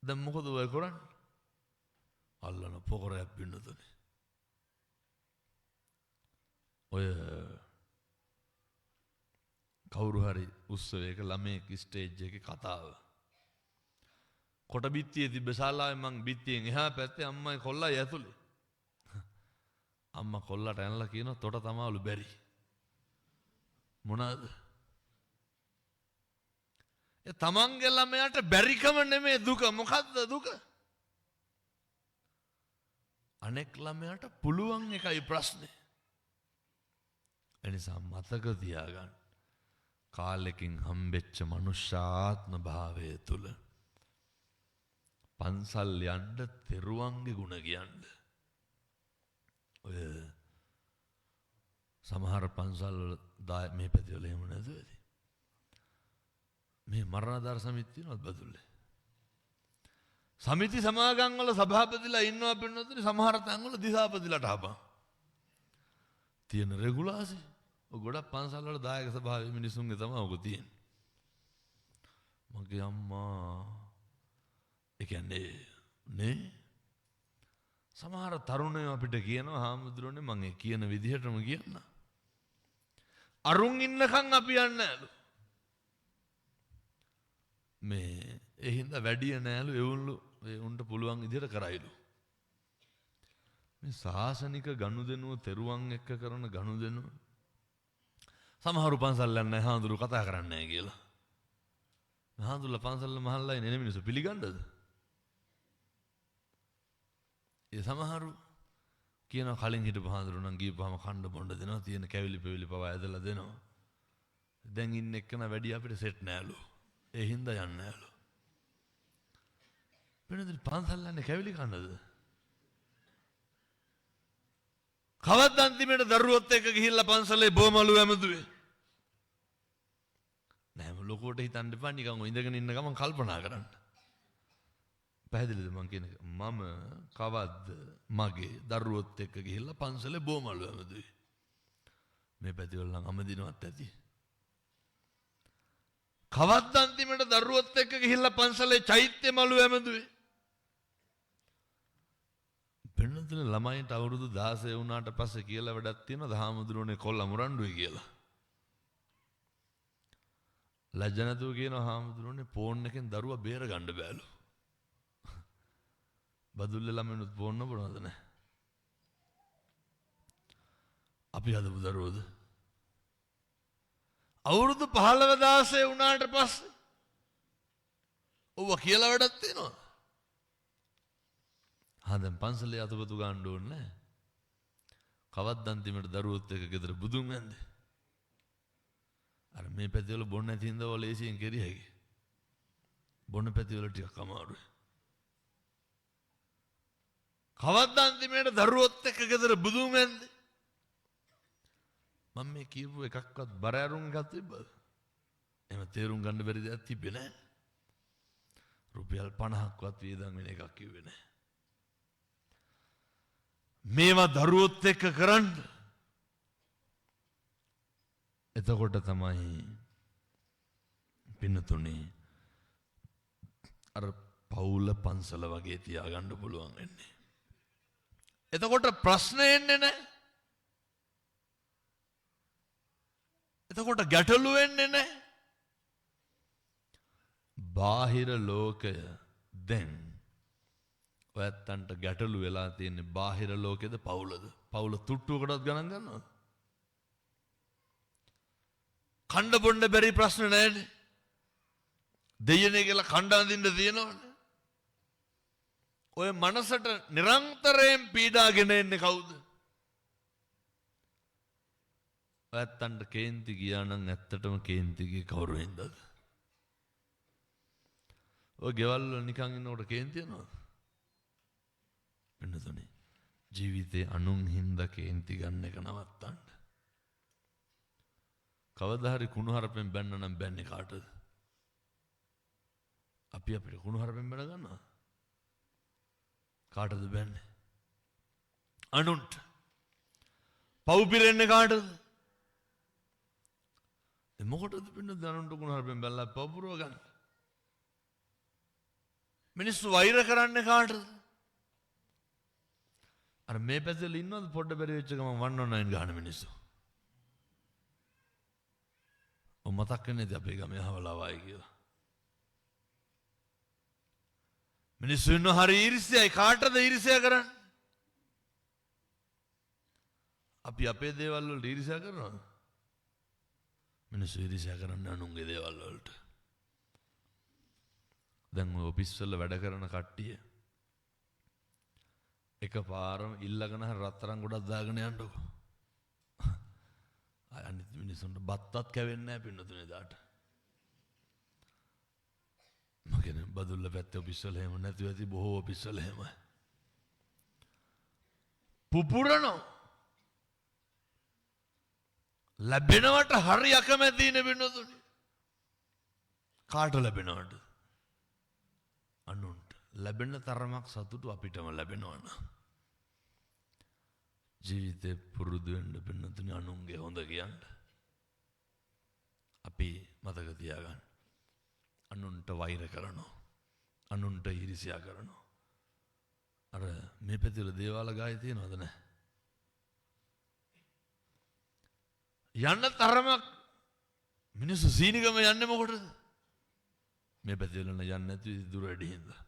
දැන් මොකද ඔය කරන්නේ? අල්ලන පොකරයක් පින්නතුනි. ඔය කවුරු හරි උත්සවයක ළමයෙක් ස්ටේජ් එකේ කතාව. කොට බිත්තියේ තිබ්බ ශාලාවේ මං බිත්තියෙන් එහා පැත්තේ අම්මයි කොල්ලයි ඇතුලේ. අම්මා කොල්ලට ඇනලා කියනවා තොට තමයිලු බැරි. මොනවාද? ඒ තමන්ගේ ළමයාට බැරිකම නෙමෙයි දුක. මොකද්ද දුක? අනෙක් ළමයාට පුළුවන් එකයි ප්‍රශ්නේ. එනිසා මතක තියාගන්න. කාලෙකින් හම්බෙච්ච මනුෂ්‍යාත්ම භාවය තුල පන්සල් යන්න තෙරුවන්ගේ ගුණ කියන්න. ඔය සමහර පන්සල් වල මේ පැතිවල එහෙම නැද්ද? මේ මරණාධාර සමිති තියෙනවද බදුල්ලේ? සමිති සමාගම් වල සභාපතිලා ඉන්නවා පින්නතුනි සමහර තැන් වල දිසාපතිලාට හපන්. තියෙන රෙගුලාසි ගොඩක් පන්සල් වල දායක සභාවේ මිනිසුන්ගේ තමයි ඔක තියෙන්නේ. මගේ අම්මා ඒ කියන්නේ නේ සමහර තරුණයෝ අපිට කියනවා හාමුදුරනේ මම ඒ කියන විදිහටම කියන්න. අරුන් ඉන්නකම් අපි යන්නේ නැලු. මේ ඒ හින්දා වැඩිය නෑලු එවුන්ලු ඒ උන්ට පුළුවන් විදිහට කරයිලු. මේ සාසනික ගනුදෙනුව තෙරුවන් එක්ක කරන ගනුදෙනුව සමහරු පන්සල් යන්නේ නැහැ හාමුදුරු කතා කරන්නේ නැහැ කියලා. හාමුදුරුලා පන්සල් මහල්ලා ඉන්නේ මිනිස්සු පිළිගන්නද? ඒ සමහරු කියන කලින් හිටපු හාමුදුරු නම් ගිහපුවාම කණ්ඩ බොණ්ඩ දෙනවා තියෙන කැවිලි පෙවිලි පවා ඇදලා දෙනවා. දැන් ඉන්න එක්කන වැඩි අපිට සෙට් නෑලු. ඒ හින්දා යන්නේ නෑලු. වෙනද පන්සල් යන්නේ කැවිලි කන්නද? කවද්ද අන්තිමට දරුවොත් එක්ක ගිහිල්ලා පන්සලේ බොමලු ඇමදුවේ? නෑම ලොකුවට හිතන්න එපා නිකන් ඔය ඉඳගෙන ඉන්න ගමන් කල්පනා කරන්න. පැහැදිලිද මං කියන එක? මම කවද්ද මගේ දරුවොත් එක්ක ගිහිල්ලා පන්සලේ බොමලු ඇමදුවේ? මේ පැතිවල නම් අමදිනවත් ඇති. කවද්ද අන්තිමට දරුවොත් එක්ක ගිහිල්ලා පන්සලේ චෛත්‍ය මලු ඇමදුවේ? පෙන්නතුන ළමයින්ට අවුරුදු 16 වුණාට පස්සේ කියලා වැඩක් තියෙනවා හාමුදුරුවනේ කොල්ල මුරණ්ඩුයි කියලා. ලැජ්ජ නැතුව කියනවා හාමුදුරුවනේ ෆෝන් එකෙන් දරුවා බේර ගන්න බෑලු. බදුල්ලේ ළමයිනුත් ෆෝන් නපුනවද නැහැ. අපි හදපු දරුවෝද? අවුරුදු 15 16 වුණාට පස්සේ ඔව්ව කියලා වැඩක් තියෙනවා. දැන් පන්සලේ අතපතු ගන්න ඕනේ නැහැ. කවද්ද අන්තිමට දරුවොත් එක්ක ගෙදර බුදුන් වැන්දේ? අර මේ පැතිවල බොන්න නැති හින්දා ඔය ලේසියෙන් කෙරිය හැකි. බොන්න පැතිවල ටිකක් අමාරුයි. කවද්ද අන්තිමට දරුවොත් එක්ක ගෙදර බුදුන් වැන්දේ? මම මේ කියපු එකක්වත් බර අරුන් එකක් තිබ්බද? එහෙම තේරුම් ගන්න බැරි දෙයක් තිබ්බේ නැහැ. රුපියල් 50ක්වත් වියදම් වෙන එකක් කිව්වේ නැහැ. මේවා දරුවොත් එක්ක කරන්න. එතකොට තමයි පින්නතුනේ අර පවුල පන්සල වගේ තියාගන්න පුළුවන් වෙන්නේ. එතකොට ප්‍රශ්න එන්නේ නැහැ. එතකොට ගැටලු වෙන්නේ නැහැ. බාහිර ලෝකය දැන් ඔයත්තන්ට ගැටලු වෙලා තියෙන්නේ බාහිර ලෝකෙද පවුලද? පවුල තුට්ටුවකටත් ගණන් ගන්නවද? කණ්ඩ බොණ්ඩ බැරි ප්‍රශ්න නැහැනේ. දෙයනේ කියලා කණ්ඩ අඳින්න තියෙනවනේ. ඔය මනසට නිරන්තරයෙන් පීඩාගෙන එන්නේ කවුද? ඔයත්තන්ට කේන්ති ගියා නම් ඇත්තටම කේන්ති ගියේ කවුරු හින්දාද? ඔය ගෙවල් වල නිකන් ඉන්නකොට කේන්ති යනවද? වෙනසනේ. ජීවිතේ අනුන් හින්දා කේන්ති ගන්න එක නවත්තන්න. කවදා හරි කුණුහරුපෙන් බැන්න නම් බැන්නේ කාටද? අපි අපිට කුණුහරුපෙන් බැන ගන්නවා. කාටද බැන්නේ? අනුන්ට. පව් පිරෙන්නේ කාටද? මොකටද පින්න දනුන්ට කුණුහරුපෙන් බැලලා පව් පුරව ගන්න? මිනිස්සු වෛර කරන්නේ කාටද? අර මේ පැත්තේ ඉන්නවද පොඩ්ඩ බැරි වෙච්ච ගමන් 109 ගහන මිනිස්සු. ඔය මතක් වෙන්නේ අපේ ගමේ අහවලා වයි කියලා. මිනිස්සු ඉන්න හරි ඊර්ෂ්‍යයි. කාටද ඊර්ෂ්‍යා කරන්නේ? අපි අපේ දේවල් වලට ඊර්ෂ්‍යා කරනවද? මිනිස්සු ඊර්ෂ්‍යා කරන්නේ අනුන්ගේ දේවල් වලට. දැන් ඔය ඔෆිස් වල වැඩ කරන කට්ටිය එකපාරම ඉල්ලගෙන රත්තරන් ගොඩක් දාගෙන යන්නකො. අනිත් මිනිස්සුන්ට බත්තත් කැවෙන්නේ නැහැ පින්නතුනේ දාට. මගෙන බදුල්ල පැත්තේ ඔෆිස් වල එහෙම නැතුව ඇති බොහෝ ඔෆිස් වල එහෙමයි. පුපුරනෝ ලැබෙනවට හරි අකමැති නේ පින්නතුනේ. කාට ලැබෙනවද? අනුන්ට. ලැබෙන තරමක් සතුටු අපිටම ලැබෙනවන. ජීවිතේ පුරුදු වෙන්න පින්නතුනේ අනුන්ගේ හොඳ කියන්න. අපි මතක තියාගන්න. අනුන්ට වෛර කරනවා. අනුන්ට ඊර්ෂ්‍යා කරනවා. අර මේ පැතිවල දේවාල ගායේ තියෙනවද නැහැ? යන්න තරමක් මිනිස්සු සීනිගම යන්නේ මොකටද? මේ පැතිවල යන්නේ නැති දුර වැඩි හින්දා.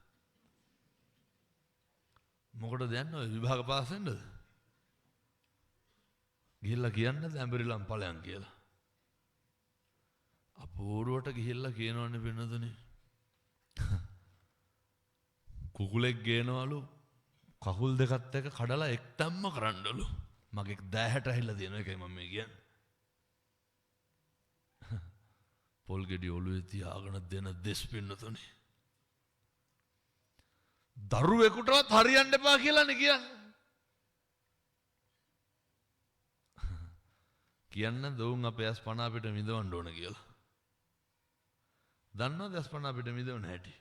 මොකටද යන්නේ? ඔය විභාග පාස් වෙන්නද? ගිහිල්ලා කියන්නේ ඇඹරිලම් ඵලයන් කියලා. අපූර්වට ගිහිල්ලා කියනවනේ වෙනදනේ. කුකුලෙක් ගේනවලු කකුල් දෙකත් එක කඩලා එක්තම්ම කරන්නලු. මගේ දෑහැට ඇහිලා තියෙන එකයි මම මේ කියන්නේ. පොල් ගෙඩි ඔළුවේ තියාගෙන දෙන දෙස් පින්නතුනේ. දරුවෙකුටවත් හරියන්න එපා කියලානේ කියන්නේ. කියන්නේ දවුන් අපේ ඇස් පණ අපිට මිදවන්න ඕන කියලා. දන්නවද ඇස් පණ අපිට මිදවන්න හැටි?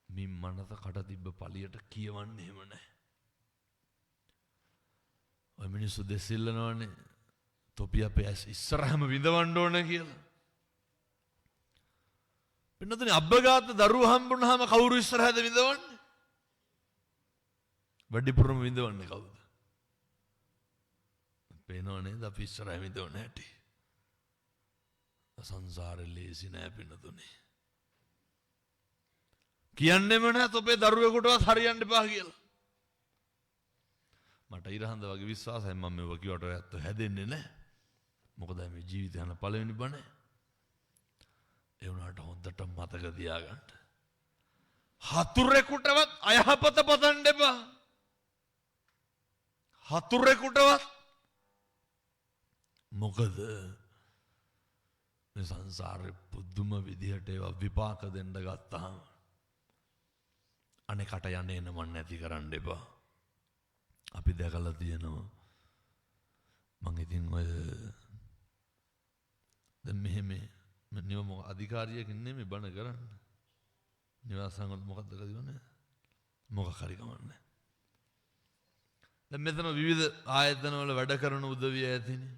මින් මනස කට තිබ්බ පළියට කියවන්නේ එහෙම නැහැ. ඔය මිනිස්සු දෙසිල්ලනවනේ තොපි අපේ ඇස් ඉස්සරහම විඳවන්න ඕන කියලා. පින්නතුනේ අබ්බගාත දරුවෝ හම්බුනහම කවුරු ඉස්සරහද විඳවන්නේ? වැඩිපුරම විඳවන්නේ කවුද? පේනව නේද අපි ඉස්සරහ විඳවන්න හැටි. සංසාරේ ලේසි නෑ පින්නතුනේ. කියන්නෙම නෑ තොපේ දරුවෙකුටවත් හරියන්න එපා කියලා. මට ඉරහඳ වගේ විශ්වාසයි මම මේව කිව්වට ඔයත් හැදෙන්නේ නෑ. මොකද මේ ජීවිතය යන පළවෙනි බණ. ඒ වුණාට හොඳට මතක තියාගන්න. හතුරෙකුටවත් අයහපත පතන්න එපා. හතුරෙකුටවත්. මොකද මේ සංසාරේ පුදුම විදිහට ඒවා විපාක දෙන්න ගත්තාම අනේකට යන්නේ නම නැති කරන්න එපා. අපි දැකලා තියෙනවා මං ඉතින් ඔය දැන් මෙහෙම නියම අධිකාරියකින් නෙමෙයි බණ කරන්න. නිවාසංගල මොකද්ද කරන්නේ? මොකක් හරි කමන්නේ. දැන් මෙතන විවිධ ආයතන වල වැඩ කරන උදවිය ඇතිනේ.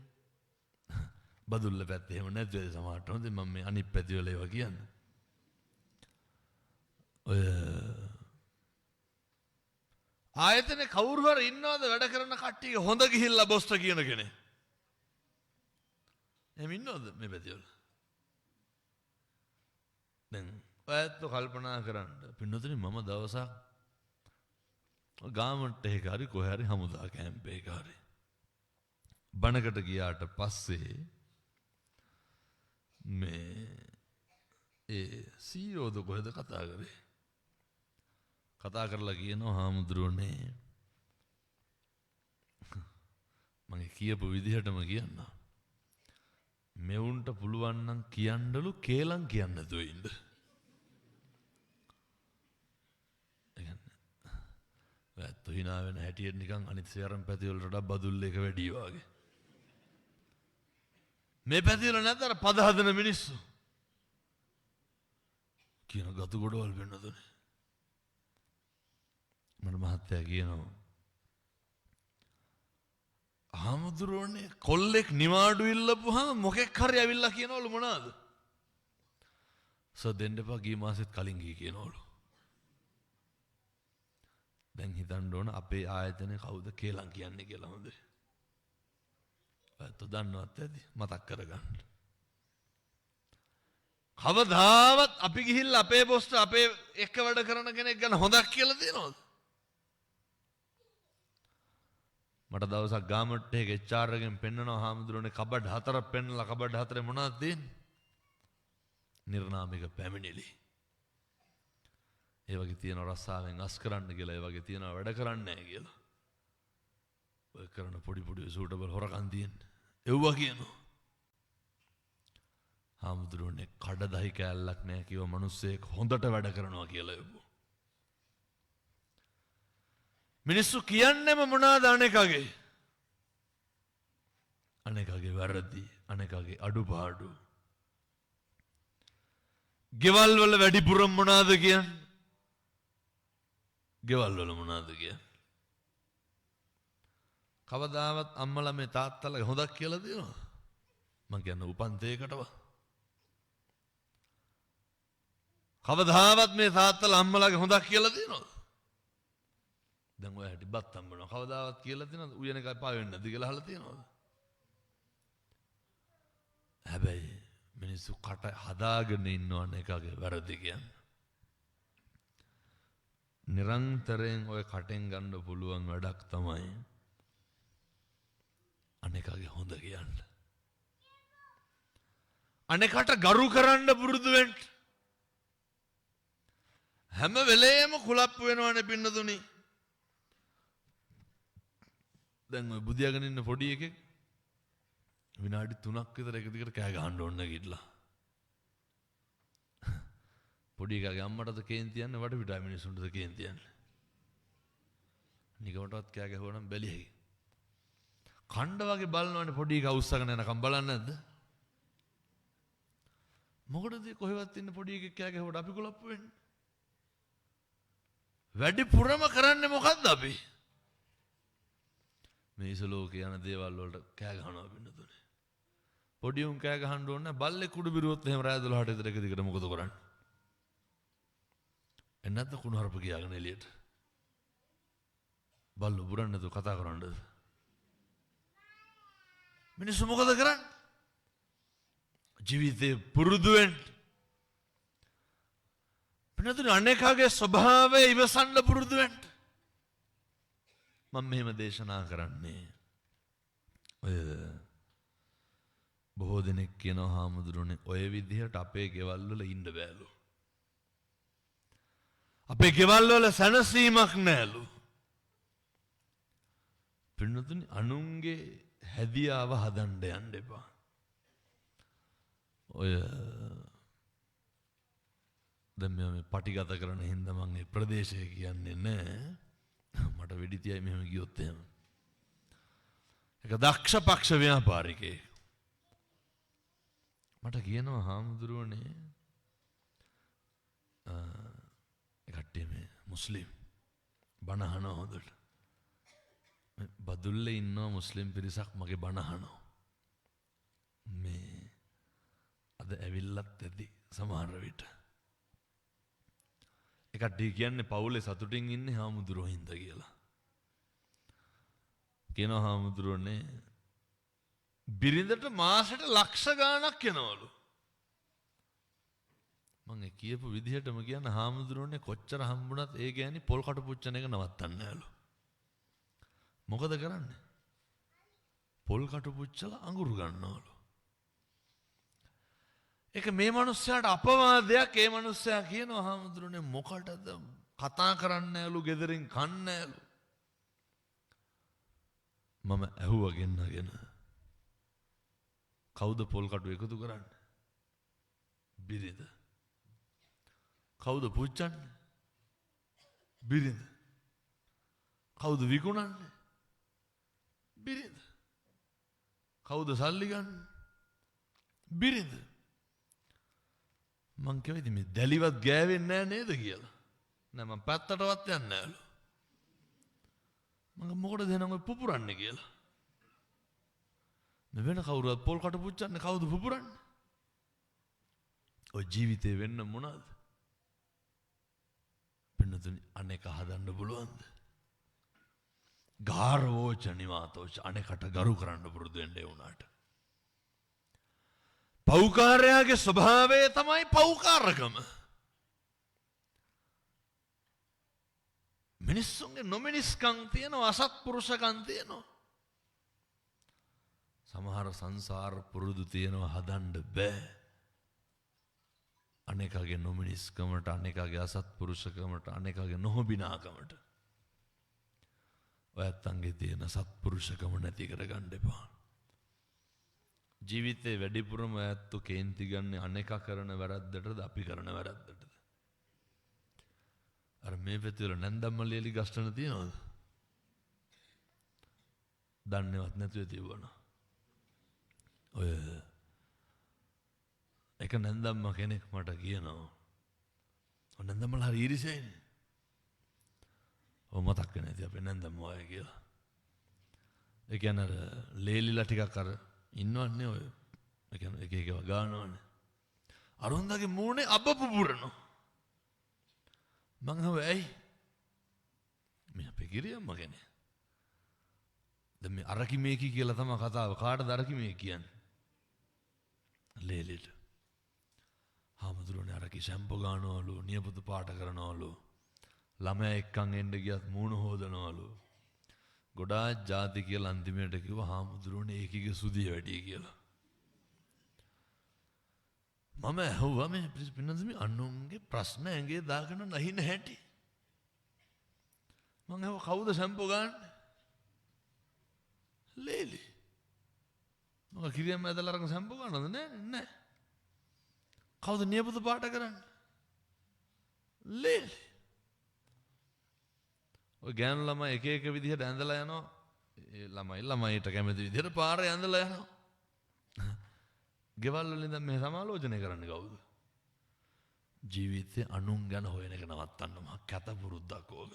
බදුල්ල පැත්තේ එහෙම නැද්ද සමහරට හොඳ මම මේ අනිත් පැති වල ඒවා කියන්නේ. ඔය ආයතනේ කවුරු හරි ඉන්නවද වැඩ කරන කට්ටිය හොඳ ගිහිල්ලා බොස්ට කියන කෙනෙක්? එහෙම ඉන්නවද මේ පැති වල? දැන් ඔයත් කල්පනා කරන්න. පින්නතුනි මම දවසක් ගාමන්ට් එකක හරි කොහේ හරි හමුදා කැම්ප් එකක හරි බණකට ගියාට පස්සේ මේ ඒ සීයෝද කොහෙද කතා කරේ? කතා කරලා කියනවා හාමුදුරුවනේ මම කියපු විදිහටම කියන්න. මෙවුන්ට පුළුවන් නම් කියන්නලු කේලම් කියන්න නැතුව ඉන්න. ඇත්ත හිනා වෙන හැටියට නිකන් අනිත් සේරම් පැති වලට වඩා බදුල්ල එක වැඩි වගේ. මේ පැති වල නැතර පද හදන මිනිස්සු කියන ගතු ගොඩවල් වෙන්නදුනේ. මට මහත්තයා කියනවා හාමුදුරුවනේ කොල්ලෙක් නිවාඩු ඉල්ලපුවාම මොකෙක් හරි ඇවිල්ලා කියනවලු මොනවාද? දෙන්න එපා ගිය මාසෙත් කලින් ගියේ කියනවලු. දැන් හිතන්න ඕන අපේ ආයතනේ කවුද කේලම් කියන්නේ කියලා හොඳේ. ඔයත් දන්නවත් ඇති මතක් කරගන්න. කවදාවත් අපි ගිහිල්ලා අපේ බොස්ට අපේ එක්ක වැඩ කරන කෙනෙක් ගැන හොඳක් කියලා තියනවද? මට දවසක් ගාමට් එකේ HR එකෙන් පෙන්නනවා හාමුදුරනේ කබඩ් 4ක් පෙන්නලා කබඩ් 4 මොනවද තියෙන්නේ? නිර්නාමික පැමිණිලි. ඒ වගේ තියෙන රස්සාවෙන් අස් කරන්න කියලා, ඒ වගේ තියෙන වැඩ කරන්නේ නැහැ කියලා. ඔය කරන පොඩි පොඩි සූටබල් හොරකම් තියෙන්නේ. එව්වා කියනවා. හාමුදුරනේ කඩදාහි කෑල්ලක් නැහැ කිව්ව මිනිස්සෙක් හොඳට වැඩ කරනවා කියලා එව්වා. මිනිස්සු කියන්නේම මොනවාද අනේකගේ? අනේකගේ වැරදි, අනේකගේ අඩුපාඩු. ගෙවල් වල වැඩිපුරම මොනවාද කියන්නේ? ගෙවල් වල මොනවාද කියන්නේ? කවදාවත් අම්මලා මේ තාත්තලා හොදක් කියලා දෙනවා? මං කියන්නේ උපන්තේකටවත්. කවදාවත් මේ තාත්තලා අම්මලාගේ හොදක් කියලා දෙනවද? දැන් ඔය හැටි බත් හම්බනවා. කවදාවත් කියලා දෙනවද? උයන එකයි පා වෙන්නේ නැද්ද කියලා අහලා තියෙනවද? හැබැයි මිනිස්සු කට හදාගෙන ඉන්නවනේ එකගේ වැරදි කියන්නේ. නිරන්තරයෙන් ඔය කටෙන් ගන්න පුළුවන් වැඩක් තමයි අනේකගේ හොඳ කියන්න. අනේකට ගරු කරන්න පුරුදු වෙන්න. හැම වෙලේම කුලප්පු වෙනවනේ පින්නතුනි. දැන් ඔය බුදියාගෙන ඉන්න පොඩි එකෙක් විනාඩි 3ක් විතර එක දිගට කෑ ගහන්න ඕන නැගිටලා. පොඩි එකාගේ අම්මටද කේන්ති යන්නේ වඩ පිටා මිනිස්සුන්ටද කේන්ති යන්නේ. නිකමටවත් කෑ ගැහුවා නම් බැලියයි. කණ්ඩ වගේ බලනවනේ පොඩි එක උස්සගෙන යනකම් බලන්නේ නැද්ද? මොකටද කොහෙවත් ඉන්න පොඩි එකෙක් කෑ ගැහුවට අපි කුලප්පු වෙන්නේ? වැඩිපුරම කරන්නේ මොකද්ද අපි? මේ ඉසලෝකේ යන දේවල් වලට කෑ ගහනවා පින්නතුනේ. පොඩි උන් කෑ ගහන්න ඕනේ නැහැ. බල්ලේ කුඩු බිරුවොත් එහෙම රෑ 12ට විතර එක දිගට මොකද කරන්නේ? එන්නේ නැත්නම් කුණු හරප ගියාගෙන එළියට. බල්ලෝ බුරන්නේ නැතුව කතා කරන්නද? මිනිස්සු මොකද කරන්නේ? ජීවිතේ පුරුදු වෙන්න. පින්නතුනේ අනේකගේ ස්වභාවය ඉවසන්න පුරුදු වෙන්න. මම මෙහෙම දේශනා කරන්නේ. ඔය බොහෝ දෙනෙක් කියනවා හාමුදුරනේ ඔය විදිහට අපේ ගෙවල් වල ඉන්න බෑලු. අපේ ගෙවල් වල සැනසීමක් නෑලු. පින්නතුනි අනුන්ගේ හැදියාව හදන්න යන්න එපා. ඔය දැන් මේ පටිගත කරන හින්දා මම මේ ප්‍රදේශය කියන්නේ නෑ. මට වෙඩි තියයි මෙහෙම ගියොත් එහෙම. ඒක දක්ෂ පක්ෂ ව්‍යාපාරිකේ. මට කියනවා හාමුදුරුවනේ කට්ටිය මේ මුස්ලිම් බණ අහනවා හොඳට. බදුල්ලේ ඉන්නවා මුස්ලිම් පිරිසක් මගේ බණ අහනවා. මේ අද ඇවිල්ලත් ඇති සමහර විට. ඒ කට්ටිය කියන්නේ පවුලේ සතුටින් ඉන්නේ හාමුදුරුවෝ හින්දා කියලා. කියනවා හාමුදුරුවනේ බිරිඳට මාසෙට ලක්ෂ ගාණක් යනවලු. මම කියපු විදිහටම කියන හාමුදුරුවනේ කොච්චර හම්බුණත් ඒ ගෑණි පොල් කටු පුච්චන එක නවත්තන්නේ නැලු. මොකද කරන්නේ? පොල් කටු පුච්චලා අඟුරු ගන්නවලු. ඒක මේ මිනිස්සයාට අපවාදයක්. ඒ මිනිස්සයා කියනවා හාමුදුරුවනේ මොකටද කතා කරන්නේ නැලු ගෙදරින් කන්නේ නැලු. මම ඇහුවා ගෙන්නගෙන කවුද පොල් කටු එකතු කරන්නේ? බිරිඳ. කවුද පුච්චන්නේ? බිරිඳ. කවුද විකුණන්නේ? බිරිඳ. කවුද සල්ලි ගන්න? බිරිඳ. මං කිව්වා ඉතින් මේ දැලිවත් ගෑවෙන්නේ නැහැ නේද කියලා. නෑ මං පැත්තටවත් යන්නේ නැලු. මං මොකටද එහෙනම් ඔය පුපුරන්නේ කියලා. වෙන කවුරුවත් පොල් කට පුච්චන්නේ කවුද පුපුරන්නේ? ඔය ජීවිතේ වෙන්න මොනවද? පින්නතුනි අනේක හදන්න පුළුවන්ද? ගාරවෝච නිවාතෝච අනේකට ගරු කරන්න පුරුදු වෙන්න ඒ උනාට. පෞකාරයාගේ ස්වභාවය තමයි පෞකාරකම. මිනිස්සුන්ගේ නොමිනිස්කම් තියෙනවා අසත්පුරුෂකම් තියෙනවා. සමහර සංසාර පුරුදු තියෙනවා හදන්න බෑ. අනේකගේ නොමිනිස්කමට අනේකගේ අසත්පුරුෂකමට අනේකගේ නොහොබිනාකමට. ඔයත් අංගේ තියෙන සත්පුරුෂකම නැති කරගන්න එපා. ජීවිතේ වැඩිපුරම ඇත්තු කේන්ති ගන්න අනේක කරන වැරද්දටද අපි කරන වැරද්දටද? අර මේ පැත්තේ වල නැන්දම්මලියලි ගස්ටන තියනවද? දන්නේවත් නැතුව තියවනවා. ඔය එක නැන්දම්ම කෙනෙක් මට කියනවා ඔය නැන්දම්මල හරි ඊරිසයිනේ. ඔය මතක් වෙන්නේ නැති අපේ නැන්දම්ම ඔය කියලා. ඒ කියන්නේ අර ලේලිලා ටිකක් අර ඉන්නවන්නේ ඔය. ඒ කියන්නේ එක එක ගානවනේ. අරුන්දගේ මූණේ අබ පුපුරනවා. මං හව ඇයි? මේ අපේ ගිරියම්ම කෙනේ. දැන් මේ අරකි මේකි කියලා තමයි කතාව. කාටද අරකි මේ කියන්නේ? ලේලිට. හාමුදුරුවනේ අරකි ෂැම්පෝ ගන්නවලු, නියපොතු පාට කරනවලු. ළමයා එක්කන් එන්න ගියත් මූණ හොදනවලු. ගොඩාක් ಜಾති කියලා අන්තිමයට කිව්වා හාමුදුරුවනේ ඒකීගේ සුදිය වැඩි කියලා. මම ඇහුවා මේ පින්නන්දමි අනුන්ගේ ප්‍රශ්න ඇඟේ දාගෙන නැහින හැටි. මම ඇහුවා කවුද ෂැම්පෝ ගන්නේ? ලේලි. මම කිරියම් ඇදලා අරගෙන ෂැම්පෝ ගන්නවද? නෑ. කවුද නියපොතු පාට කරන්නේ? ලේලි. ඔය ගෑනු ළමයි එක එක විදිහට ඇඳලා යනවා. ළමයිට කැමති විදිහට පාරේ ඇඳලා යනවා. ගෙවල් වලින් දැන් මේ සමාලෝචනය කරන්න කවුද? ජීවිතේ අනුන් ගැන හොයන එක නවත්තන්න මහ කැත පුරුද්දක් ඕක.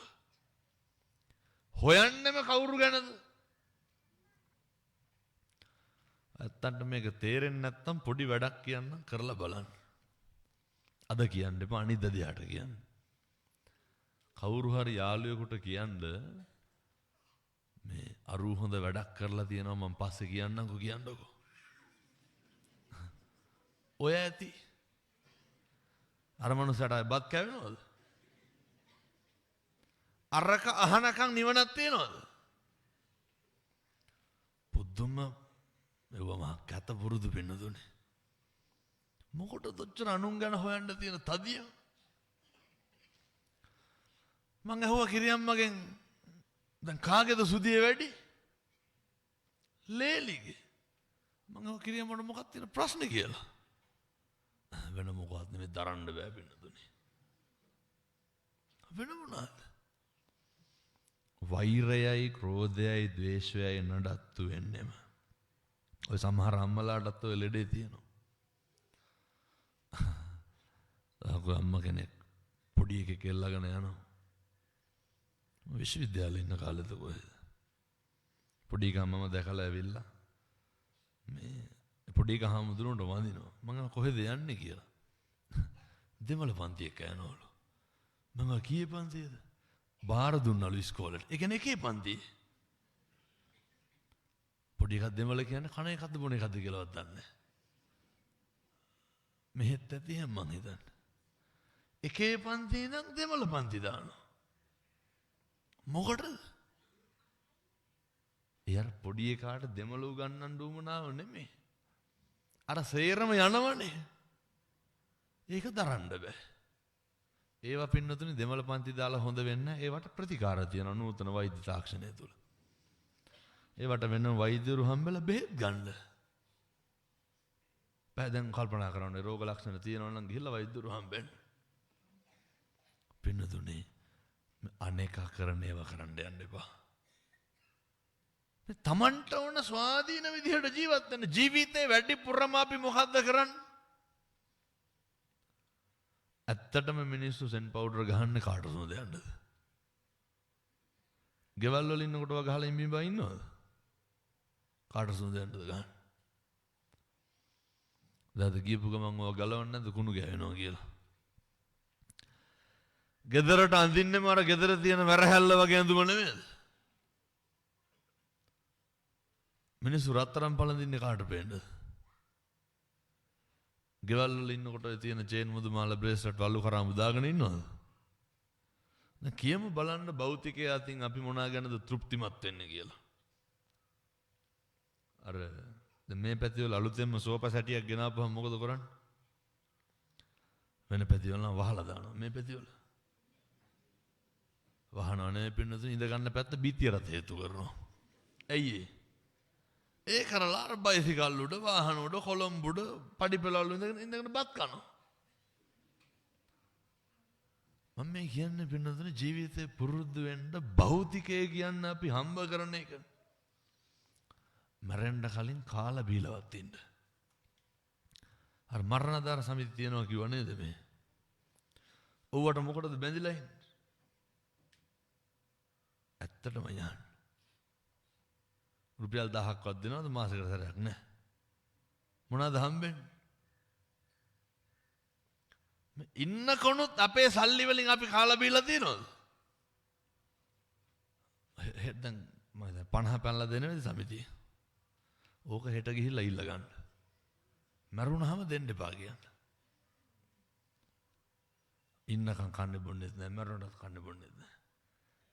හොයන්නෙම කවුරු ගැනද? ඇත්තට මේක තේරෙන්නේ නැත්තම් පොඩි වැඩක් කියන්න කරලා බලන්න. අද කියන්න එපා අනිද්ද දිහාට කියන්න. කවුරු හරි යාළුවෙකුට කියන්න මේ අරු හොඳ වැඩක් කරලා තියෙනවා මම පස්සේ කියන්නම්කෝ කියන්නකෝ. ඔය ඇති. අර මනුස්සයාට බත් කැවෙනවද? අරක අහනකම් නිවනක් තියනවද? පුදුම මෙවම කැත පුරුදු වෙන්නදුනේ. මොකටද ඔච්චර අනුන් ගැන හොයන්න තියෙන තදිය? මං අහුවා කිරියම්මගෙන් දැන් කාගේද සුදිය වැඩි? ලේලිගේ. මං අහුවා කිරියම්මට මොකක්ද තියෙන ප්‍රශ්නේ කියලා. වෙන මොකවත් නෙමෙයි දරන්න බෑ පින්නදුනේ. වෙන මොනවාද? වෛරයයි ක්‍රෝධයයි ද්වේෂයයි නඩත්තු වෙන්නෙම. ඔය සමහර අම්මලාටත් ඔය ලෙඩේ තියෙනවා. අහකෝ අම්ම කෙනෙක් පොඩි එකෙක් එල්ලගෙන යනවා. විශ්වවිද්‍යාලේ ඉන්න කාලෙද කොහෙද? පොඩි ගම්මම දැකලා ඇවිල්ලා මේ පොඩි ගහමුදුරට වඳිනවා. මම කොහෙද යන්නේ කියලා. දෙමළ පන්තියක යනවලු. මම කීයේ පන්තියද? බාර දුන්නලු ඉස්කෝලේට. ඒ කියන්නේ එකේ පන්තියේ. පොඩි එකක් දෙමළ කියන්නේ කණ එකක්ද බොන එකක්ද කියලාවත් දන්නේ නැහැ. මෙහෙත් ඇති හැම මං හිතන්නේ. එකේ පන්තියේ ඉඳන් දෙමළ පන්ති දානවා. මොකටද? යාර පොඩි එකාට දෙමළ උගන්නන්න උවමනාව නෙමෙයි. අර සේරම යනවනේ. ඒක දරන්න බෑ. ඒවා පින්නතුනේ දෙමළ පන්ති දාලා හොඳ වෙන්න ඒවට ප්‍රතිකාර තියෙනවා නූතන වෛද්‍ය තාක්ෂණය තුල. ඒවට වෙන වෛද්‍යවරු හම්බෙලා බෙහෙත් ගන්න. බෑ දැන් කල්පනා කරන්න රෝග ලක්ෂණ තියෙනවා නම් ගිහිල්ලා වෛද්‍යවරු හම්බෙන්න. පින්නතුනේ අනේක කරන ඒවා කරන්න යන්න එපා. තමන්ට ඕන ස්වාධීන විදිහට ජීවත් වෙන්න. ජීවිතේ වැඩිපුරම අපි මොකද්ද කරන්නේ? ඇත්තටම මිනිස්සු සෙන් පවුඩර් ගහන්නේ කාට සුවඳ යන්නද? ගෙවල් වල ඉන්නකොට ගහලා ඉම්බිඹා ඉන්නවද? කාට සුවඳ යන්නද ගහන්නේ? දැන් ගියපු ගමන් ඔය ගලවන්නේ නැද්ද කුණු ගෑවෙනවා කියලා? ගෙදරට අඳින්නෙම අර ගෙදර තියෙන වැරහැල්ල වගේ ඇඳුම නෙමෙයිද? මිනිස්සු රත්තරන් පළඳින්නේ කාට පේන්නද? ගෙවල් වල ඉන්නකොට තියෙන චේන් මුදු මාල බ්‍රේස්ලට් වලු කරාම දාගෙන ඉන්නවද? දැන් කියමු බලන්න භෞතිකයේ අතින් අපි මොනවා ගැනද තෘප්තිමත් වෙන්නේ කියලා. අර දැන් මේ පැති වල අලුතෙන්ම සෝපා සැටියක් ගෙනාපුවම මොකද කරන්නේ? වෙන පැති වල නම් වහලා දානවා. මේ පැති වල වහනනේ පින්නතුන් ඉඳ ගන්න පැත්ත බීතියට හේතු කරනවා. ඇයි ඒ කරලා අර බයිසිකල් උඩ වාහන උඩ කොළඹ උඩ පඩිපෙළවල ඉඳගෙන බත් කනවා. මම මේ කියන්නේ පින්නතුනේ ජීවිතේ පුරුදු වෙන්න භෞතිකය කියන්නේ අපි හම්බ කරන එක. මරෙන්න කලින් කාලා බීලවත් ඉන්න. අර මරණාදාර සමිති තියනවා කිව්ව නේද මේ? ඔව්වට මොකටද බැඳිලා ඉන්නේ? ඇත්තටම යන්න. රුපියල් 1000ක්වත් දෙනවද මාසෙකට සැරයක් නැහැ. මොනවද හම්බෙන්නේ? ඉන්න කොනුත් අපේ සල්ලි වලින් අපි කාලා බීලා තියනවද? දැන් මම දැන් 50 පැනලා දෙනවද සමිතිය? ඕක හෙට ගිහිල්ලා ඉල්ල ගන්න. මරුණාම දෙන්න එපා කියන්න. ඉන්නකම් කන්නේ බොන්නේ නැහැ මරුණාට කන්නේ බොන්නේ නැහැ.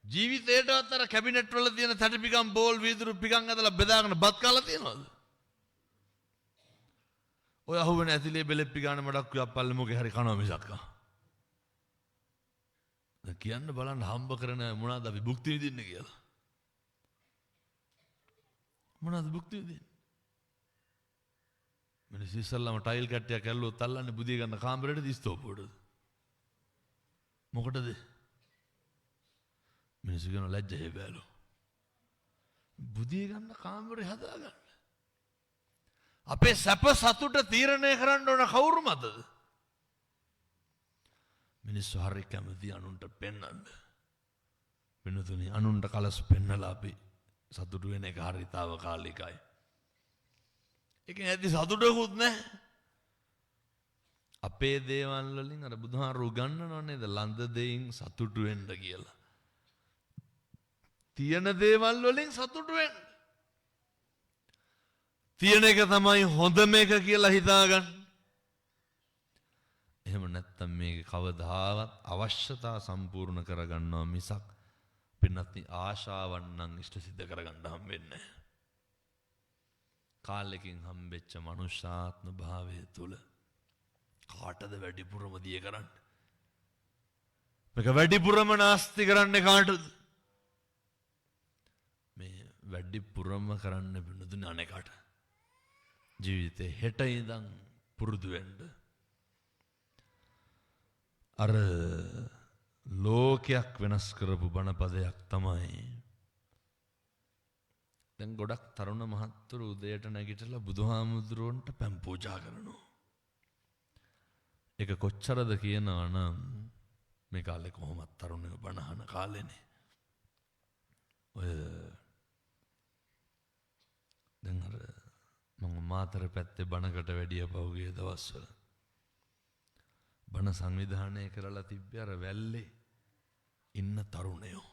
ජීවිතේටවත් අර කැබිනට් වල තියෙන තටි පිකම් බෝල් වීදුරු පිකම් අදලා බෙදාගෙන බත් කාලා තියනවද? ඔය අහුවෙන ඇතිලේ බෙලෙප් පිගාන මඩක් කුයක් මොකේ හරි කනවා මිසක්. දැන් කියන්න බලන්න හම්බ කරන මොනවද අපි භුක්ති විඳින්නේ කියලා. මොනවද භුක්ති විඳින්නේ? මිනිස්සු ඉස්සල්ලාම ටයිල් කට්ටියක් ඇල්ලුවොත් අල්ලන්නේ බුදිය ගන්න කාමරේට දිස්තෝපුවටද? මොකටද? මිනිස්සු කියන ලැජ්ජ හේබෑලු. බුදිය ගන්න කාමරේ හදාගන්න. අපේ සැප සතුට තීරණය කරන්න ඕන කවුරු මතද? මිනිස්සු හරි කැමති අනුන්ට පෙන්වන්න. වෙනතුනි අනුන්ට කලස් පෙන්නලා අපි සතුටු වෙන එක හරි తాවකාලිකයි. ඒකෙන් ඇති සතුටකුත් නැහැ. අපේ දේවල් වලින් අර බුදුහාරු ගන්නව නේද ලන්ද දෙයින් සතුටු වෙන්න කියලා. තියෙන දේවල් වලින් සතුටු වෙන්න. තියෙන එක තමයි හොඳම එක කියලා හිතාගන්න. එහෙම නැත්තම් මේක කවදාවත් අවශ්‍යතා සම්පූර්ණ කරගන්නවා මිසක් පින්නත් ආශාවන් නම් ඉෂ්ට සිද්ධ කරගන්න හම්බෙන්නේ නැහැ. කාලෙකින් හම්බෙච්ච මනුෂ්‍යාත්ම භාවය තුල කාටද වැඩිපුරම දිය කරන්නේ? මේක වැඩිපුරම නාස්ති කරන්නේ කාටද? මේ වැඩිපුරම කරන්න බිනුදුනේ අනේකට. ජීවිතේ හෙට ඉඳන් පුරුදු වෙන්න. අර ලෝකයක් වෙනස් කරපු බණපදයක් තමයි දැන් ගොඩක් තරුණ මහත්තුරු උදේට නැගිටලා බුදුහාමුදුරුවන්ට පැන් පූජා කරනවා. ඒක කොච්චරද කියනවා නම් මේ කාලේ කොහොමත් තරුණයෝ බණ අහන කාලේනේ. ඔය දැන් අර මම මාතර පැත්තේ බණකට වැඩිය පහුගිය දවස්වල බණ සංවිධානය කරලා තිබ්බේ අර වැල්ලේ ඉන්න තරුණයෝ.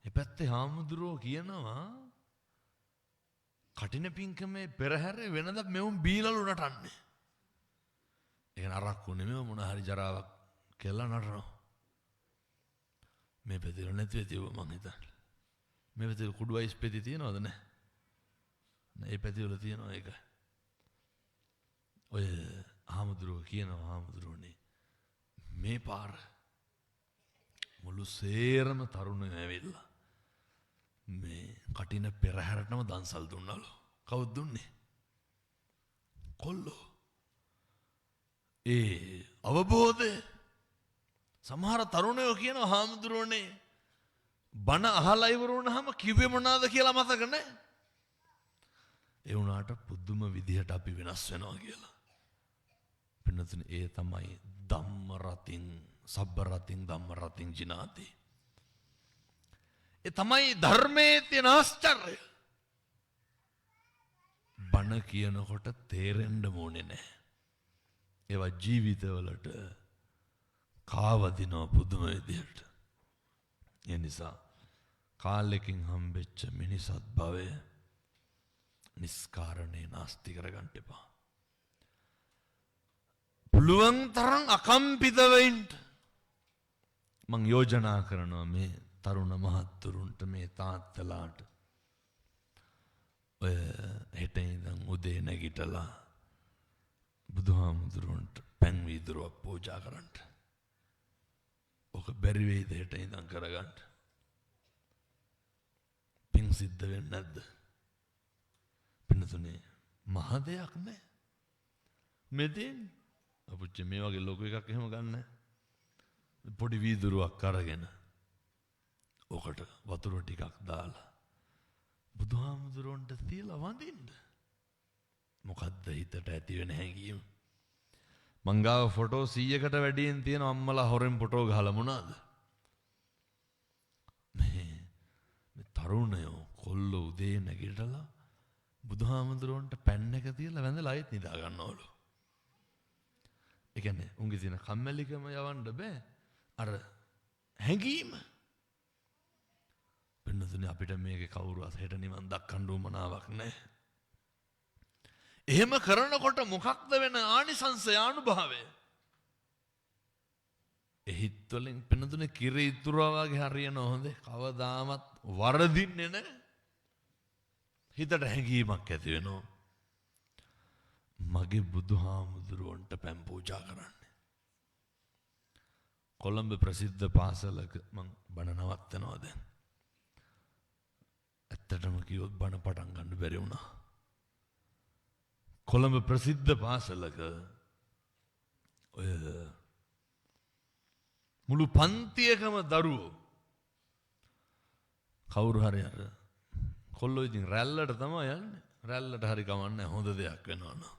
ඒ පැත්තේ හාමුදුරුවෝ කියනවා කටින පිංකමේ පෙරහැර වෙනද මෙවුන් බීලලු නටන්නේ. ඒක නරක්කු නෙමෙයි මොන හරි ජරාවක් කියලා නටනවා. මේ පැතිර නැති වෙතිව මං හිතන්නේ. මේ පැතිර කුඩු අයිස් පෙති තියනවද නැහැ? ඒ පැතිවල තියනවා ඒක. ඔය හාමුදුරුවෝ කියනවා හාමුදුරුවනේ මේ පාර මුළු සේරම තරුණයෝ ඇවිල්ලා මේ කටින පෙරහැරටම දන්සල් දුන්නලු. කවුද දුන්නේ? කොල්ලෝ. ඒ අවබෝධය සමහර තරුණයෝ කියනවා හාමුදුරුවනේ බණ අහලා ඉවර වුණාම කිව්වේ මොනවාද කියලා මතක නැහැ. ඒ වුණාට පුදුම විදිහට අපි වෙනස් වෙනවා කියලා. පින්නතුනි ඒ තමයි ධම්ම රතින් සබ්බ රතින් ධම්ම රතින් ජිනාති. ඒ තමයි ධර්මයේ තියෙන ආශ්චර්යය. බණ කියනකොට තේරෙන්න ඕනේ නැහැ. ඒවා ජීවිතවලට කාවදිනවා පුදුම විදිහට. ඒ නිසා කාලෙකින් හම්බෙච්ච මිනිසත් භවය නිස්කාරණේ නාස්ති කරගන්න එපා. පුළුවන් තරම් අකම්පිතව ඉන්න මං යෝජනා කරනවා මේ තරුණ මහත්තුරුන්ට මේ තාත්තලාට ඔය හෙට ඉඳන් උදේ නැගිටලා බුදුහාමුදුරුවන්ට පැන් වීදුරුවක් පූජා කරන්න. ඔක බැරි වෙයිද හෙට ඉඳන් කරගන්න? පින් සිද්ධ වෙන්නේ නැද්ද? පින්නතුනේ මහ දෙයක් නෑ. මෙතෙන් අපුච්චි මේ වගේ ලොකු එකක් එහෙම ගන්න. පොඩි වීදුරුවක් අරගෙන ඔකට වතුර ටිකක් දාලා බුදුහාමුදුරුවන්ට තියලා වඳින්න. මොකද්ද හිතට ඇති වෙන හැඟීම? මංගාව ෆොටෝ 100කට වැඩියෙන් තියෙන අම්මලා හොරෙන් ෆොටෝ ගහලා මොනවාද? මේ තරුණයෝ කොල්ලෝ උදේ නැගිටලා බුදුහාමුදුරුවන්ට පැන් එක තියලා වැඳලා ආයෙත් නිදා ගන්නවලු. ඒ කියන්නේ උන්ගේ තියෙන කම්මැලිකම යවන්න බෑ. අර හැඟීම. පින්නතුනේ අපිට මේකේ කවුරුවත් හෙට නිවන් දක්කන්න උවමනාවක් නැහැ. එහෙම කරනකොට මොකක්ද වෙන ආනිසංසය අනුභවය? එහිත් වලින් පින්නතුනේ කිරි ඉතුරුවා වගේ හරියන හොඳේ කවදාමත් වරදින්නේ නැහැ. හිතට හැඟීමක් ඇති වෙනවා. මගේ බුදුහාමුදුරුවන්ට පැන් පූජා කරන්නේ. කොළඹ ප්‍රසිද්ධ පාසලක මං බණ නවත්තනවා දැන්. ඇත්තටම කිව්වොත් බණ පටන් ගන්න බැරි වුණා. කොළඹ ප්‍රසිද්ධ පාසලක ඔය මුළු පන්තියකම දරුවෝ කවුරු හරි අර කොල්ලෝ ඉතින් රැල්ලට තමයි යන්නේ. රැල්ලට හරි කමන්නේ හොඳ දෙයක් වෙනවා නෝ.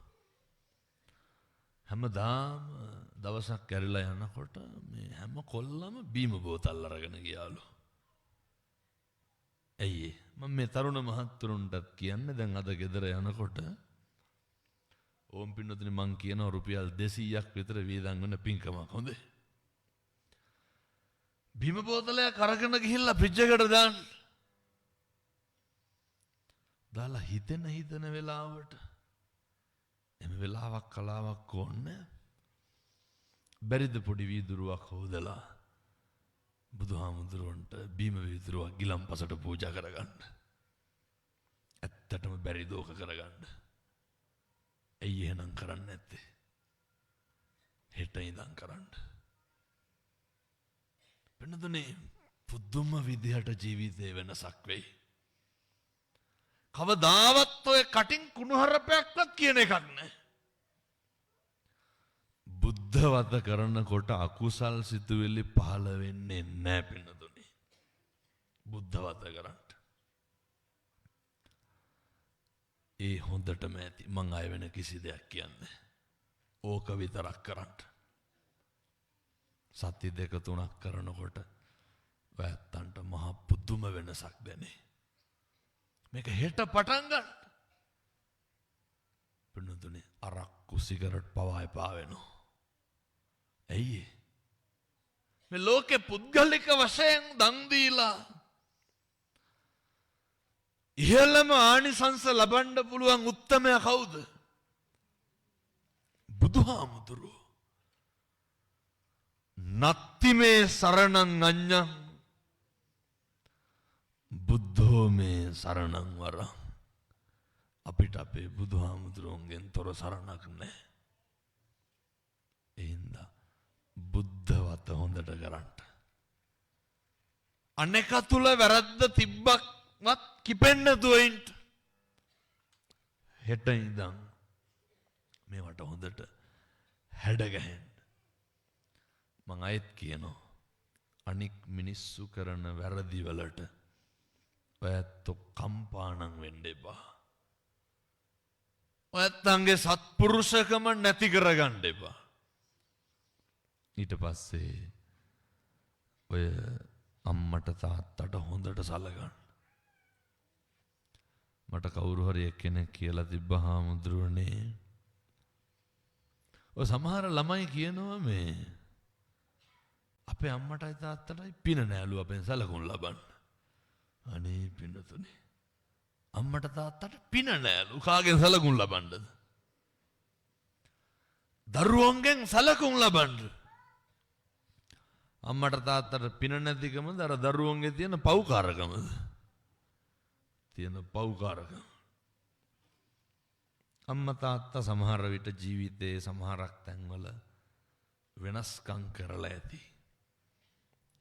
හැමදාම දවසක් කැරිලා යනකොට මේ හැම කොල්ලම බීම බෝතල් අරගෙන ගියාලු. ඇයි මම මේ තරුණ මහත්තුරුන්ටත් කියන්නේ දැන් අද ගෙදර යනකොට ඕම් පින්නතුනි මං කියනවා රුපියල් 200ක් විතර වේදන් වෙන පින්කමක් හොඳේ. බීම බෝතලයක් අරගෙන ගිහිල්ලා ෆ්‍රිජ් එකට දාන්න. දාලා හිතෙන වෙලාවට එම වෙලාවක් කලාවක් ඕනේ. බැරිද පොඩි වීදුරුවක් හොදලා බුදුහාමුදුරුවන්ට බීම වීදුරුවක් ගිලම්පසට පූජා කරගන්න. ඇත්තටම බැරි දෝක කරගන්න. ඇයි එහෙනම් කරන්නේ නැත්තේ? හෙට ඉඳන් කරන්න. වෙනදුනේ පුදුම විදිහට ජීවිතේ වෙනසක් වෙයි. කවදාවත් ඔය කටින් කුණුහරුපයක්වත් කියන එකක් නැහැ. බුද්ධ වත කරනකොට අකුසල් සිතුවිලි පහළ වෙන්නේ නැහැ පින්නතුනි. බුද්ධ වත කරන්න. ඒ හොඳටම ඇති. මං ආය වෙන කිසි දෙයක් කියන්නේ. ඕක විතරක් කරන්න. සති 2-3ක් කරනකොට වැත්තන්ට මහ පුදුම වෙනසක් දැනේ. මේක හෙට පටන් ගන්න. පින්නතුනේ අරක්කු සිගරට් පවා එපා වෙනවා. ඇයි මේ ලෝකේ පුද්ගලික වශයෙන් දන් දීලා ඉහළම ආනිසංස ලබන්න පුළුවන් උත්තමයා කවුද? බුදුහාමුදුරුවෝ. නත්ති මේ සරණං අඤ්ඤං බුද්ධෝ මේ සරණං වරං. අපිට අපේ බුදුහාමුදුරුවන්ගෙන් තොර සරණක් නැහැ. ඒ හින්දා බුද්ධවත හොඳට කරන්න. අනෙක තුල වැරද්ද තිබ්බක්වත් කිපෙන්න දුයින්ට. හෙට ඉඳන් මේවට හොඳට හැඩ ගැහෙන්න. මං අයත් කියනවා අනික් මිනිස්සු කරන වැරදි වලට ඔයත් කම්පාණම් වෙන්න එපා. ඔයත්ගේ සත්පුරුෂකම නැති කරගන්න එපා. ඊට පස්සේ ඔය අම්මට තාත්තට හොඳට සලකන්න. මට කවුරු හරි එක්කෙනෙක් කියලා තිබ්බා හාමුදුරුවනේ ඔය සමහර ළමයි කියනවා මේ අපේ අම්මටයි තාත්තටයි පින නෑලු අපෙන් සලකුණු ලබන්න. අනේ පින්නතුනේ අම්මට තාත්තට පින නෑලු කාගෙන් සලකුණු ලබන්නද? දරුවන්ගෙන් සලකුණු ලබන්න. අම්මට තාත්තට පින නැතිකමද අර දරුවන්ගේ තියෙන පව්කාරකමද? තියෙන පව්කාරකම. අම්මා තාත්තා සමහර විට ජීවිතයේ සමහරක් තැන්වල වෙනස්කම් කරලා ඇති.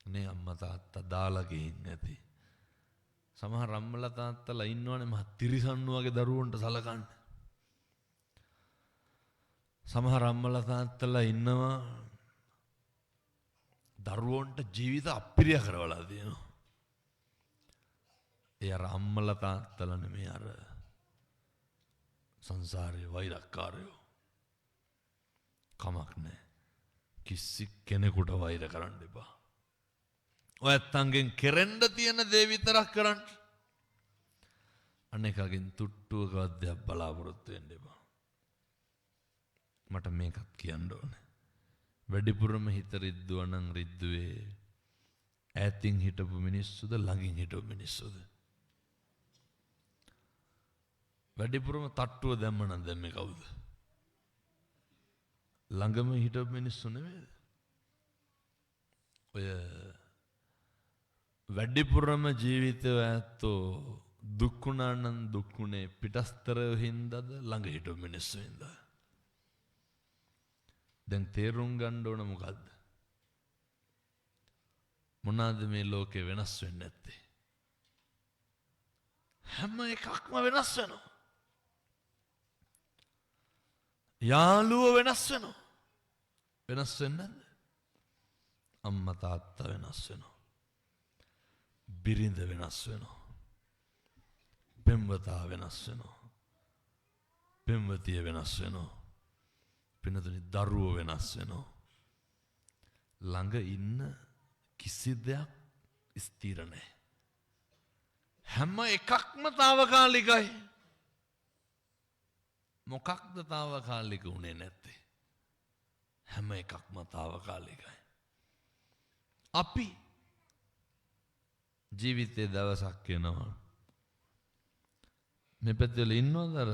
නේ අම්මා තාත්තා දාලා ගිහින් ඇති. සමහර අම්මලා තාත්තලා ඉන්නවනේ මහ තිරිසන්නු වගේ දරුවන්ට සලකන්නේ. සමහර අම්මලා තාත්තලා ඉන්නවා දරුවන්ට ජීවිත අප්‍රිය කරවලා තියෙනවා. ඒ අර අම්මලා තාත්තලා නෙමෙයි අර සංසාරේ වෛරක්කාරයෝ. කමක් නැහැ. කිසි කෙනෙකුට වෛර කරන්න එපා. ඔයත්න්ගෙන් කෙරෙන්න තියෙන දේ විතරක් කරන්න. අනේකගෙන් තුට්ටුවකවත් දෙයක් බලාපොරොත්තු වෙන්න එපා. මට මේකත් කියන්න ඕනේ. වැඩිපුරම හිත රිද්දුවා නම් රිද්දුවේ ඈතින් හිටපු මිනිස්සුද ළඟින් හිටපු මිනිස්සුද? වැඩිපුරම තට්ටුව දැම්ම නම් දැම්මේ කවුද? ළඟම හිටපු මිනිස්සු නෙමෙයිද? ඔය වැඩිපුරම ජීවිතය ඇත්තෝ දුක්ුණා නම් දුක්ුණේ පිටස්තරව හින්දාද ළඟ හිටපු මිනිස්සු හින්දාද? දැන් තේරුම් ගන්න ඕන මොකද්ද? මොනවාද මේ ලෝකේ වෙනස් වෙන්නේ නැත්තේ? හැම එකක්ම වෙනස් වෙනවා. යාළුවෝ වෙනස් වෙනවා. වෙනස් වෙන්නේ නැද්ද? අම්මා තාත්තා වෙනස් වෙනවා. බිරිඳ වෙනස් වෙනවා. පෙම්වතා වෙනස් වෙනවා. පෙම්වතිය වෙනස් වෙනවා. පින්නතුනි දරුවෝ වෙනස් වෙනවා. ළඟ ඉන්න කිසි දෙයක් ස්ථිර නැහැ. හැම එකක්ම తాවකාලිකයි. මොකක්ද తాවකාලික උනේ නැත්තේ? හැම එකක්ම తాවකාලිකයි. අපි ජීවිතේ දවසක් වෙනවා. මේ පැත්තේ ඉන්නවද අර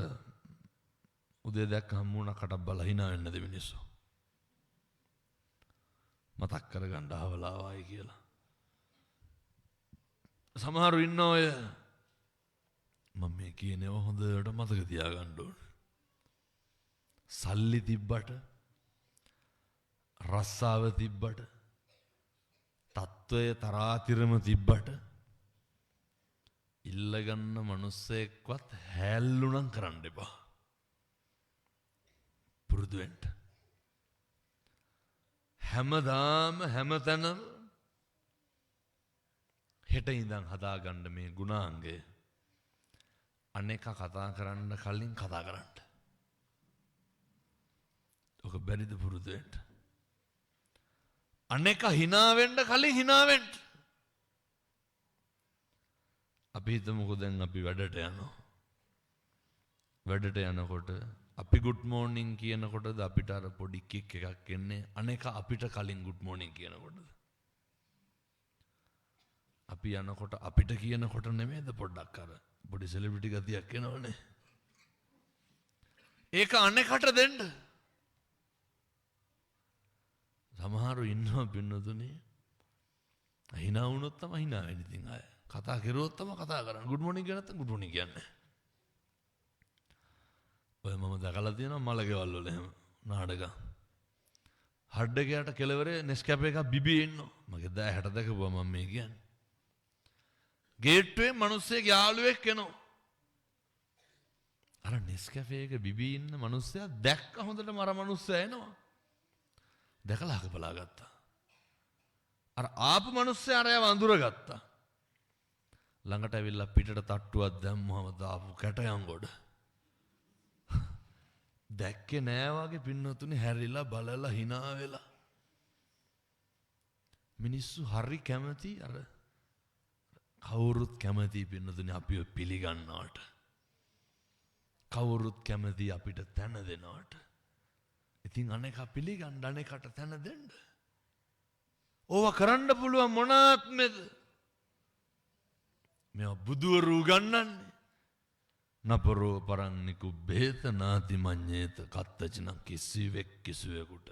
උදේ දැක්ක හම්බුණා කටක් බල hina වෙන්නද මිනිස්සු? මතක් කරගන්න අහවලාවයි කියලා. සමහරු ඉන්න ඔය මම මේ කියනව හොඳට මතක තියාගන්න ඕන. සල්ලි තිබ්බට රස්සාව තිබ්බට තත්වය තරාතිරම තිබ්බට ඉල්ලගන්න මනුස්සයෙක්වත් හැල්ලුනම් කරන්න එපා. පුරුදු වෙන්න. හැමදාම හැමතැනම හෙට ඉඳන් හදාගන්න මේ ගුණාංගය අනේක කතා කරන්න කලින් කතා කරන්න. ඔක බැරිද පුරුදු වෙන්න? අනේක hina වෙන්න කලින් hina වෙන්න. අපි හිතමුකෝ දැන් අපි වැඩට යනවා. වැඩට යනකොට අපි good morning කියනකොටද අපිට අර පොඩි කික් එකක් එන්නේ අනේක අපිට කලින් good morning කියනකොටද? අපි යනකොට අපිට කියනකොට නෙමෙයිද පොඩ්ඩක් අර පොඩි සෙලිබ්‍රිටි ගතියක් එනවනේ. ඒක අනේකට දෙන්න. සමහරු ඉන්නවා පින්නතුනේ. hina වුණොත් තමයි hina වෙන්නේ. ඉතින් අය කතා කරුවොත් තමයි කතා කරන්නේ. good morning කියන නැත්නම් good morning කියන්නේ. ඔය මම දැකලා තියෙනවා මලකෙවල් වල එහෙම නාටක. හඩ ගියට කෙලවරේ නෙස්කැප් එකක් බිබී ඉන්නවා. මගේ 1060 දැකපුවා මම මේ කියන්නේ. ගේට්ටුවේ මිනිස්සෙක් යාළුවෙක් එනවා. අර නෙස්කැෆේ එක බිබී ඉන්න මිනිස්සයා දැක්ක හොඳටම අර මිනිස්සයා එනවා. දැකලා හකපලා ගත්තා. අර ආපු මිනිස්සයා අරයව අඳුරගත්තා. ළඟට ඇවිල්ලා පිටට තට්ටුවක් දැම්මම දාපු කැටයන් ගොඩ. දැක්කේ නෑ වගේ පින්නතුනේ හැරිලා බලලා hina වෙලා. මිනිස්සු හරි කැමති අර කවුරුත් කැමති පින්නතුනේ අපිව පිළිගන්නවට. කවුරුත් කැමති අපිට තැන දෙනවට. ඉතින් අනේක පිළිගන්න අනේකට තැන දෙන්න. ඕවා කරන්න පුළුවන් මොන ආත්මෙද? මේවා බුදුවරු ගන්නන්නේ. නපරෝ පරන්නිකු බේත නාති මඤ්ඤේත කත්තචින කිසිවෙක් කිසිවෙකුට.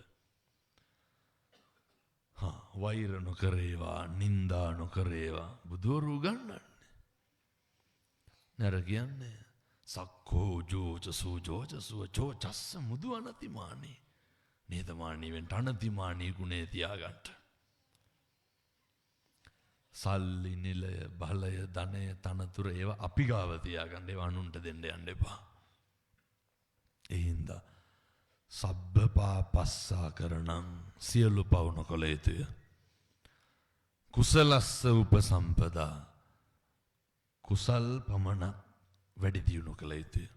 වෛර නොකරේවා නින්දා නොකරේවා බුදුවරු ගන්නන්නේ. නර කියන්නේ සක්කෝ ජෝචසෝ ජෝචසෝ ජෝචස්ස මුදු අනතිමානී. නේතමානී වෙන්න අනතිමානී ගුණේ තියාගන්න. සල්ලි නිලය බලය ධනය තනතුර ඒවා අපි ගාව තියාගන්න. ඒවා අනුන්ට දෙන්න යන්න එපා. ඒ හින්දා සබ්බපාපස්සා කරණං සියලු පව් නොකළ යුතුය. කුසලස්ස උපසම්පදා කුසල් පමණක් වැඩි දියුණු කළ යුතුය.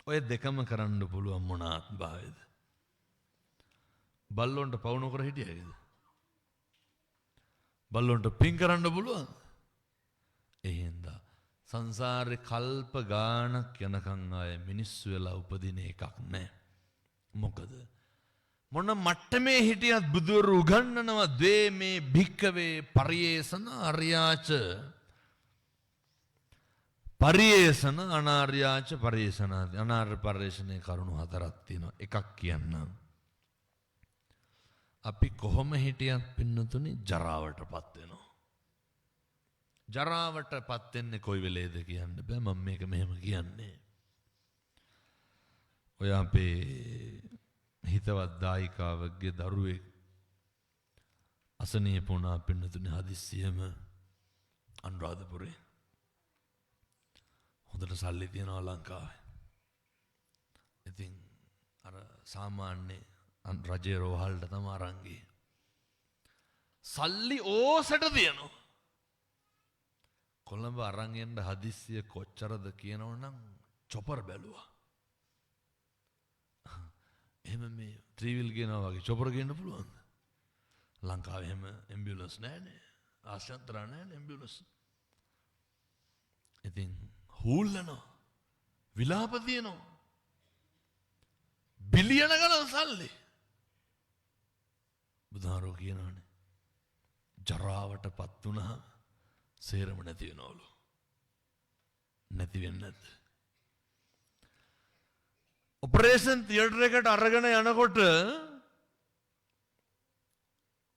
ඔය දෙකම කරන්න පුළුවන් මොන ආත්මභාවයද? බල්ලොන්ට පව් නොකර හිටියයිද? බල්ලොන්ට පින් කරන්න පුළුවන්? ඒ හින්දා සංසාරේ කල්ප ගාණක් යනකම් ආයේ මිනිස්සු වෙලා උපදින එකක් නැහැ. මොකද මොන මට්ටමේ හිටියත් බුදුවරු උගන්වනවා ද්වේමේ භික්කවේ පරියේසන අරියාච පරියේසන අනාර්යාච පරියේසනාති. අනාර්ය පරියේෂණේ කරුණු හතරක් තියෙනවා. එකක් කියන්නම්. අපි කොහොම හිටියත් පින්නතුනි ජරාවටපත් වෙනවා. ජරාවටපත් වෙන්නේ කොයි වෙලේද කියන්න බෑ. මම මේක මෙහෙම කියන්නේ. ඔය අපේ හිතවත් දායිකාවගේ දරුවෙක් අසනීප වුණා පින්නතුනි හදිස්සියෙම අනුරාධපුරේ. හොඳට සල්ලි තියෙනවා ලංකාවේ. ඉතින් අර සාමාන්‍ය රජේ රෝහලට තමයි අරන් ගියේ. සල්ලි ඕසට තියෙනවා. කොළඹ අරන් එන්න හදිස්සිය කොච්චරද කියනවනම් චොපර් බැලුවා. එහෙම මේ ත්‍රීවිල් ගෙනවා වගේ චොපර් ගෙන්න පුළුවන්ද? ලංකාවේ එහෙම ඇම්බියුලන්ස් නැහැනේ. ආශාන්තරා නැහැනේ ඇම්බියුලන්ස්. ඉතින් හූල්ලනවා. විලාප දිනනවා. බිලියන ගණන් සල්ලි. බුදුහාරෝ කියනවානේ. ජරාවටපත් වුණාම සේරම නැති වෙනවලු. නැති වෙන්නේ නැද්ද? ඔපරේෂන් තියටර් එකට අරගෙන යනකොට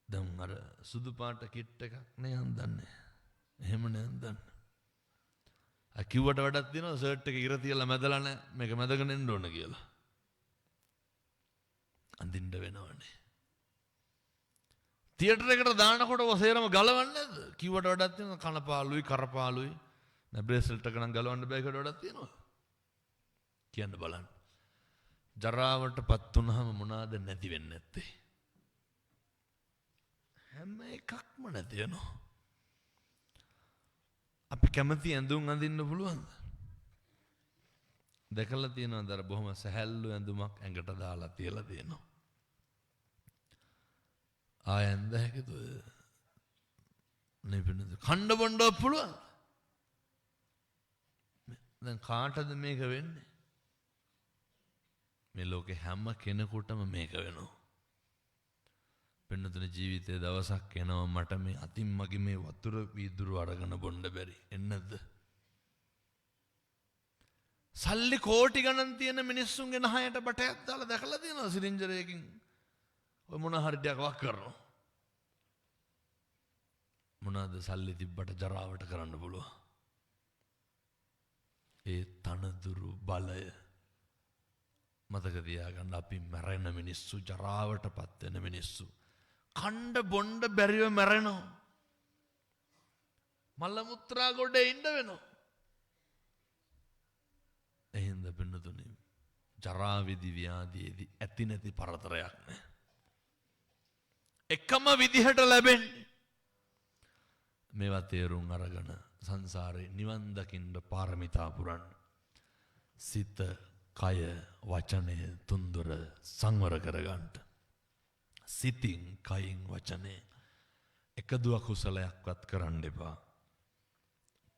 දැන් අර සුදු පාට කිට් එකක් නේ හඳන්නේ. එහෙම නේ හඳන්නේ. ආ කිව්වට වැඩක් තියෙනවා ෂර්ට් එක ඉර තියලා මැදලා නැහැ. මේක මැදගෙන එන්න ඕන කියලා. අඳින්න වෙනවනේ. තියටර් එකට දානකොට ඔසේරම ගලවන්නේ නැද්ද? කිව්වට වැඩක් තියෙනවා කනපාලුයි කරපාලුයි. නැ බ්‍රේස්ලට් එක නම් ගලවන්න බෑ ඒකට වැඩක් තියෙනවා. කියන්න බලන්න. ජරාවටපත් වුණාම මොනවාද නැති වෙන්නේ නැත්තේ? හැම එකක්ම නැති වෙනවා. අපි කැමති ඇඳුම් අඳින්න පුළුවන්ද? දැකලා තියෙනවද අර බොහොම සැහැල්ලු ඇඳුමක් ඇඟට දාලා තියලා තියෙනවා. ආයෙන්ද හැකිද? නෙපෙන්නද? කණ්ඩ බොණ්ඩ පුළුවන්. දැන් කාටද මේක වෙන්නේ? මේ ලෝකේ හැම කෙනෙකුටම මේක වෙනවා. පින්නතුන ජීවිතේ දවසක් එනවා මට මේ අතින් මගේ මේ වතුර වීදුරු අරගෙන බොන්න බැරි. එන්නද? සල්ලි කෝටි ගණන් තියෙන මිනිස්සුන්ගේ නහයට බටයක් දාලා දැකලා තියෙනවා සිලින්ඩරයකින්. ඔය මොන හරි දෙයක් වක් කරනවා. මොනවාද සල්ලි තිබ්බට ජරාවට කරන්න පුළුවන්? ඒ තනදුරු බලය මතක තියාගන්න. අපි මැරෙන මිනිස්සු, ජරාවටපත් වෙන මිනිස්සු කණ්ඩ බොණ්ඩ බැරිව මැරෙනවා. මල මුත්‍රා ගොඩේ ඉන්න වෙනවා. එහෙනම් පින්නතුනි ජරා විදි ව්‍යාධියේදී ඇති නැති පරතරයක් නැහැ. එකම විදිහට ලැබෙන්නේ මේවා තේරුම් අරගෙන සංසාරේ නිවන් දකින්න පාරමිතා පුරන්න. සිත, කය, වචනය තුන්දොර සංවර කරගන්න. සිතින්, කයින්, වචනේ එකදු අකුසලයක්වත් කරන්න එපා.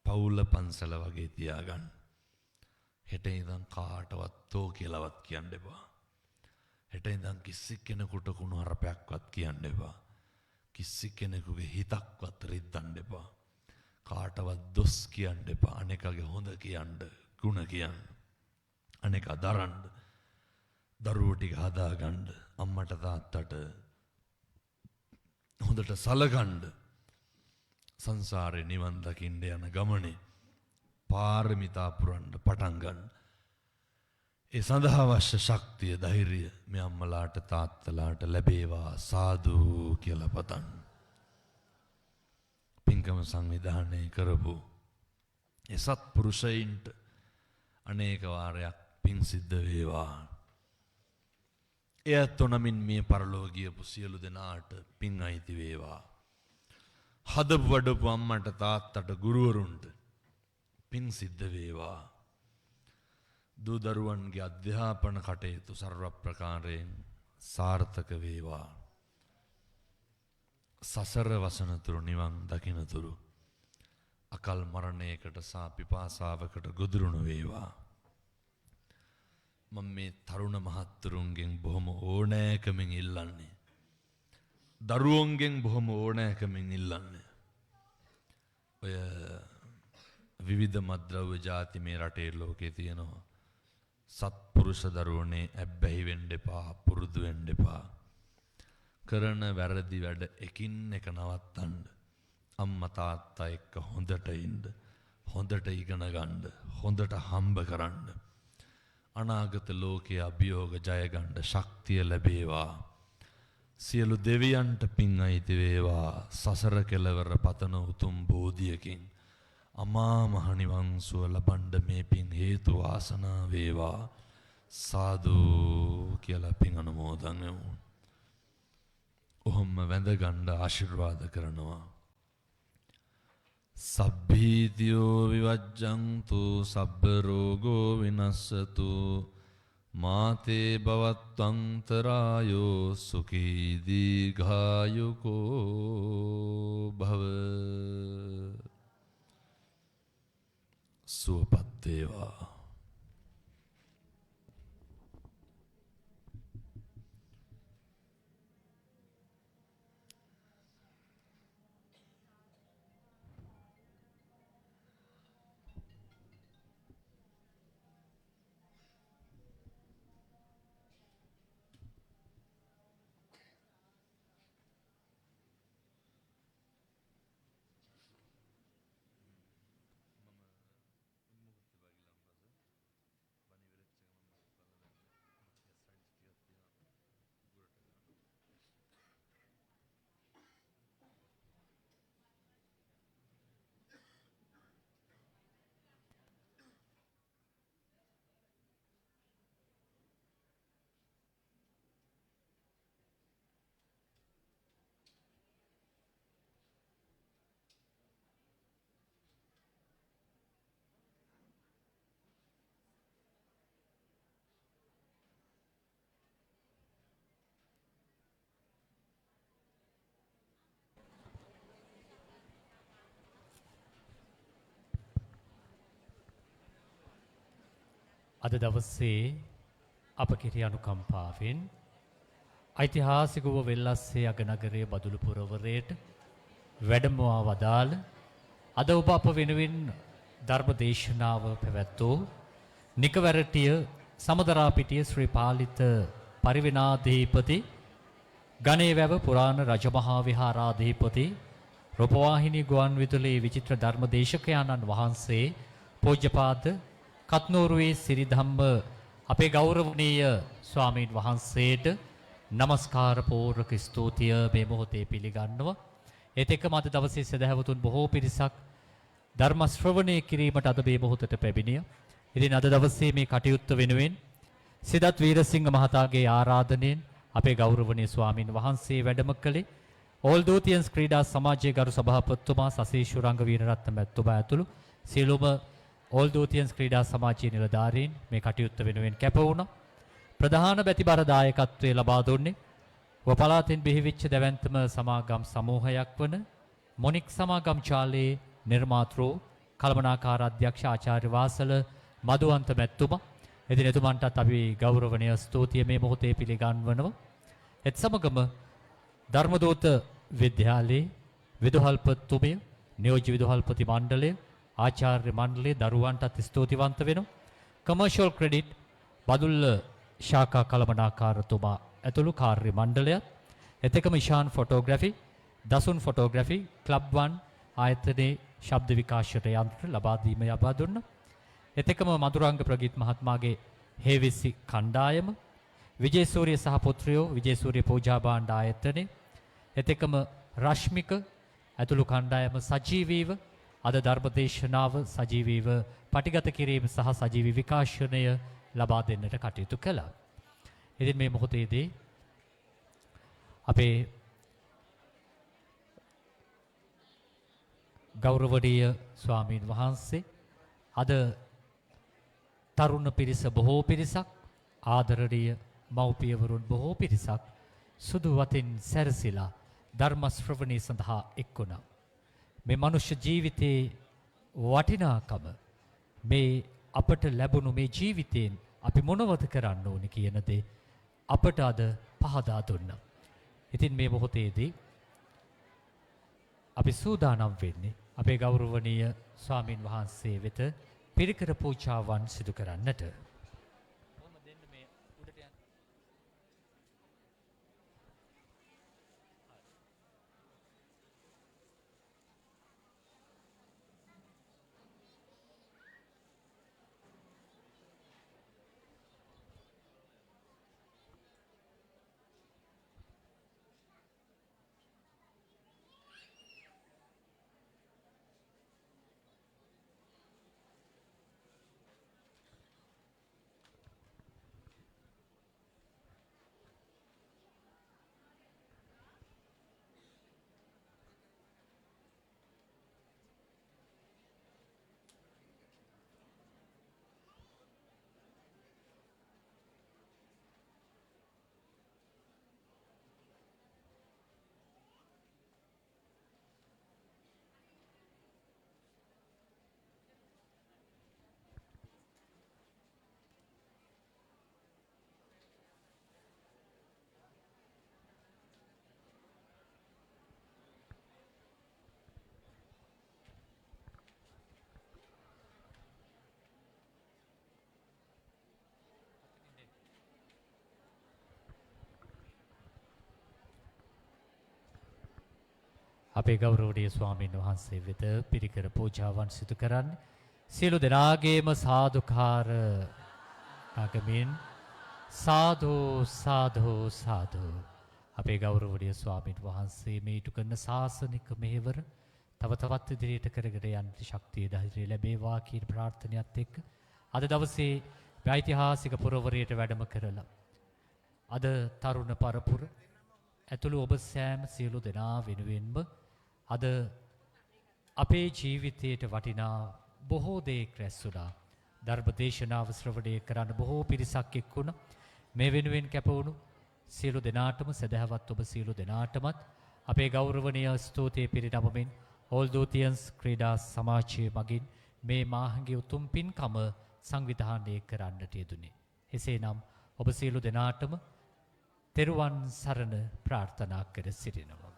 පවුල පන්සල වගේ තියාගන්න. හෙට ඉඳන් කාටවත් තෝ කියලාවත් කියන්න එපා. හෙට ඉඳන් කිසි කෙනෙකුට කුණු හරපයක්වත් කියන්න එපා. කිසි කෙනෙකුගේ හිතක්වත් රිද්දන්න එපා. කාටවත් දොස් කියන්න එපා. අනෙකගේ හොඳ කියන්න, ගුණ කියන්න. අනෙක දරන්න. දරුවෝ ටික හදාගන්න. අම්මට තාත්තට හොඳට සලකන්න. සංසාරේ නිවන් දකින්න යන ගමනේ පාරමිතා පුරන්න පටන් ගන්න. ඒ සඳහා අවශ්‍ය ශක්තිය, ධෛර්යය මේ අම්මලාට තාත්තලාට ලැබේවා සාදු කියලා පතන්න. පින්කම සංවිධානය කරපු ඒ සත්පුරුෂයින්ට අනේක වාරයක් පින් සිද්ධ වේවා. එයත් ඔනමින් මේ පරලෝ ගියපු සියලු දෙනාට පින් අයිති වේවා. හදපු වඩපු අම්මට තාත්තට ගුරුවරුන්ට පින් සිද්ධ වේවා. දූ දරුවන්ගේ අධ්‍යාපන කටයුතු සර්ව ප්‍රකාරයෙන් සාර්ථක වේවා. සසර වසනතුරු නිවන් දකිනතුරු අකල් මරණයකට සා පිපාසාවකට ගොදුරුණු වේවා. මම මේ තරුණ මහත්තුරුන්ගෙන් බොහොම ඕනෑකමින් ඉල්ලන්නේ. දරුවන්ගෙන් බොහොම ඕනෑකමින් ඉල්ලන්නේ. ඔය විවිධ මද්ද්‍රව්‍ය ಜಾති මේ රටේ ලෝකේ තියෙනවා. සත්පුරුෂ දරුවනේ ඇබ්බැහි වෙන්න එපා, පුරුදු වෙන්න එපා. කරන වැරදි වැඩ එකින් එක නවත්තන්න. අම්මා තාත්තා එක්ක හොඳට ඉන්න, හොඳට ඉගෙන ගන්න, හොඳට හම්බ කරන්න. අනාගත ලෝකයේ අභියෝග ජය ගන්න ශක්තිය ලැබේවා. සියලු දෙවියන්ට පින් අයිති වේවා. සසර කෙලවර පතන උතුම් බෝධියකින් අමා මහ නිවන් සුව ලබන්න මේ පින් හේතු වාසනා වේවා. සාදු කියලා පින් අනුමෝදන් වෙමු. ඔහොම වැඳ ගන්න ආශිර්වාද කරනවා. සබ්බීතියෝ විවජ්ජන්තු සබ්බ රෝගෝ විනස්සතු මාතේ භවත්වන්තරායෝ සුඛී දීඝායුකෝ භව සුවපත් වේවා. අද දවසේ අප කෙරෙහි අනුකම්පාවෙන් ඓතිහාසික වූ වෙල්ලස්සේ අගනගරයේ බදුළු පුරවරයට වැඩමවා වදාළ අද ඔබ අප වෙනුවෙන් ධර්ම දේශනාව පැවැත්වූ නිකවැරටිය සමදරාපිටිය ශ්‍රී පාලිත පරිවිනාධිපති ගණේවැව පුරාණ රජමහා විහාරාධිපති රූපවාහිනී ගුවන් විදුලි විචිත්‍ර ධර්ම දේශකයාණන් වහන්සේ පූජ්‍යපාද කත්නෝරුවේ සිරිධම්ම අපේ ගෞරවනීය ස්වාමීන් වහන්සේට නමස්කාර පූර්වක ස්තුතිය මේ මොහොතේ පිළිගන්නවා. ඒත් එක්කම අද දවසේ සදහැවතුන් බොහෝ පිරිසක් ධර්ම ශ්‍රවණය කිරීමට අද මේ මොහොතට පැමිණිය. ඉතින් අද දවසේ මේ කටයුත්ත වෙනුවෙන් සිදත් වීරසිංහ මහතාගේ ආරාධනෙන් අපේ ගෞරවනීය ස්වාමින් වහන්සේ වැඩම කළේ ඕල් දූතියන්ස් ක්‍රීඩා සමාජයේ ගරු සභාපතිතුමා සසීෂුරංග වීරරත්න මැතිතුමා ඇතුළු සියලුම ඕල් දූතියන්ස් ක්‍රීඩා සමාජයේ නිලධාරීන් මේ කටයුත්ත වෙනුවෙන් කැප වුණා. ප්‍රධාන බැතිබර දායකත්වයේ ලබා දුන්නේ වපලාතෙන් බිහිවිච්ච දැවැන්තම සමාගම් සමූහයක් වන මොනික් සමාගම් ශාලයේ නිර්මාතෘ කළමනාකාර අධ්‍යක්ෂ ආචාර්ය වාසල මදුවන්ත මැතිතුමා. ඉතින් එතුමන්ටත් අපි ගෞරවනීය ස්තුතිය මේ මොහොතේ පිළිගන්වනවා. එත් සමගම ධර්මදූත විද්‍යාලයේ විදුහල්පතිතුමිය, නියෝජ්‍ය විදුහල්පති මණ්ඩලය, ආචාර්ය මණ්ඩලයේ දරුවන්ටත් ස්තුතිවන්ත වෙනවා. කමර්ෂල් ක්‍රෙඩිට් බදුල්ල ශාඛා කළමනාකාරතුමා ඇතුළු කාර්ය මණ්ඩලයත්, එතෙකම ඉෂාන් ෆොටෝග්‍රැෆි, දසුන් ෆොටෝග්‍රැෆි, ක්ලබ් 1 ආයතනයේ ශබ්ද විකාශයට යන්ත්‍ර ලබා දීම ලබා දුන්නා. එතෙකම මధుරංග ප්‍රගීත් මහත්මයාගේ හේවිසි කණ්ඩායම, විජේසූරිය සහ පුත්‍රයෝ විජේසූරිය පූජා භාණ්ඩ ආයතනයේ, එතෙකම රශ්මික ඇතුළු කණ්ඩායම සජීවීව අද ධර්ම දේශනාව සජීවීව පටිගත කිරීම සහ සජීවී විකාශනය ලබා දෙන්නට කටයුතු කළා. ඉතින් මේ මොහොතේදී අපේ ගෞරවනීය ස්වාමීන් වහන්සේ අද තරුණ පිරිස බොහෝ පිරිසක්, ආදරණීය මව්පියවරුන් බොහෝ පිරිසක් සුදු වතින් සැරසිලා ධර්ම ශ්‍රවණය සඳහා එක්වුණා. මේ මනුෂ්‍ය ජීවිතයේ වටිනාකම, මේ අපට ලැබුණු මේ ජීවිතයෙන් අපි මොනවද කරන්න ඕනේ කියන දේ අපට අද පහදා දුන්නා. ඉතින් මේ මොහොතේදී අපි සූදානම් වෙන්නේ අපේ ගෞරවනීය ස්වාමින් වහන්සේ වෙත පිරිකර පූජාවන් සිදු කරන්නට. අපේ ගෞරවනීය ස්වාමීන් වහන්සේ වෙත පිරිකර පූජාවන් සිදු කරන්නේ සියලු දෙනාගේම සාදුකාර නගමින් සාදු සාදු සාදු. අපේ ගෞරවනීය ස්වාමීන් වහන්සේ මේ ඉටු කරන ශාසනික මෙහෙවර තව තවත් ඉදිරියට කරගෙන යන්න ශක්තිය ධෛර්යය ලැබේවා කියන ප්‍රාර්ථනාවත් එක්ක අද දවසේ ඓතිහාසික පුරවරයට වැඩම කරලා අද තරුණ පරපුර ඇතුළු ඔබ සෑම සියලු දෙනා වෙනුවෙන්ම අද අපේ ජීවිතයට වටිනා බොහෝ දේ රැස් වුණා. ධර්ම දේශනාව ශ්‍රවණය කරන්න බොහෝ පිරිසක් එක්ුණා. මේ වෙනුවෙන් කැප වුණු සියලු දෙනාටම සදහවත් ඔබ සියලු දෙනාටමත් අපේ ගෞරවනීය ස්තුතිය පිරිනමමින් ඕල්දෝතියන්ස් ක්‍රීඩා සමාජයේ මගින් මේ මාහගේ උතුම් පින්කම සංවිධානය කරන්නට යෙදුනේ. එසේනම් ඔබ සියලු දෙනාටම තෙරුවන් සරණ ප්‍රාර්ථනා කර සිටිනවා.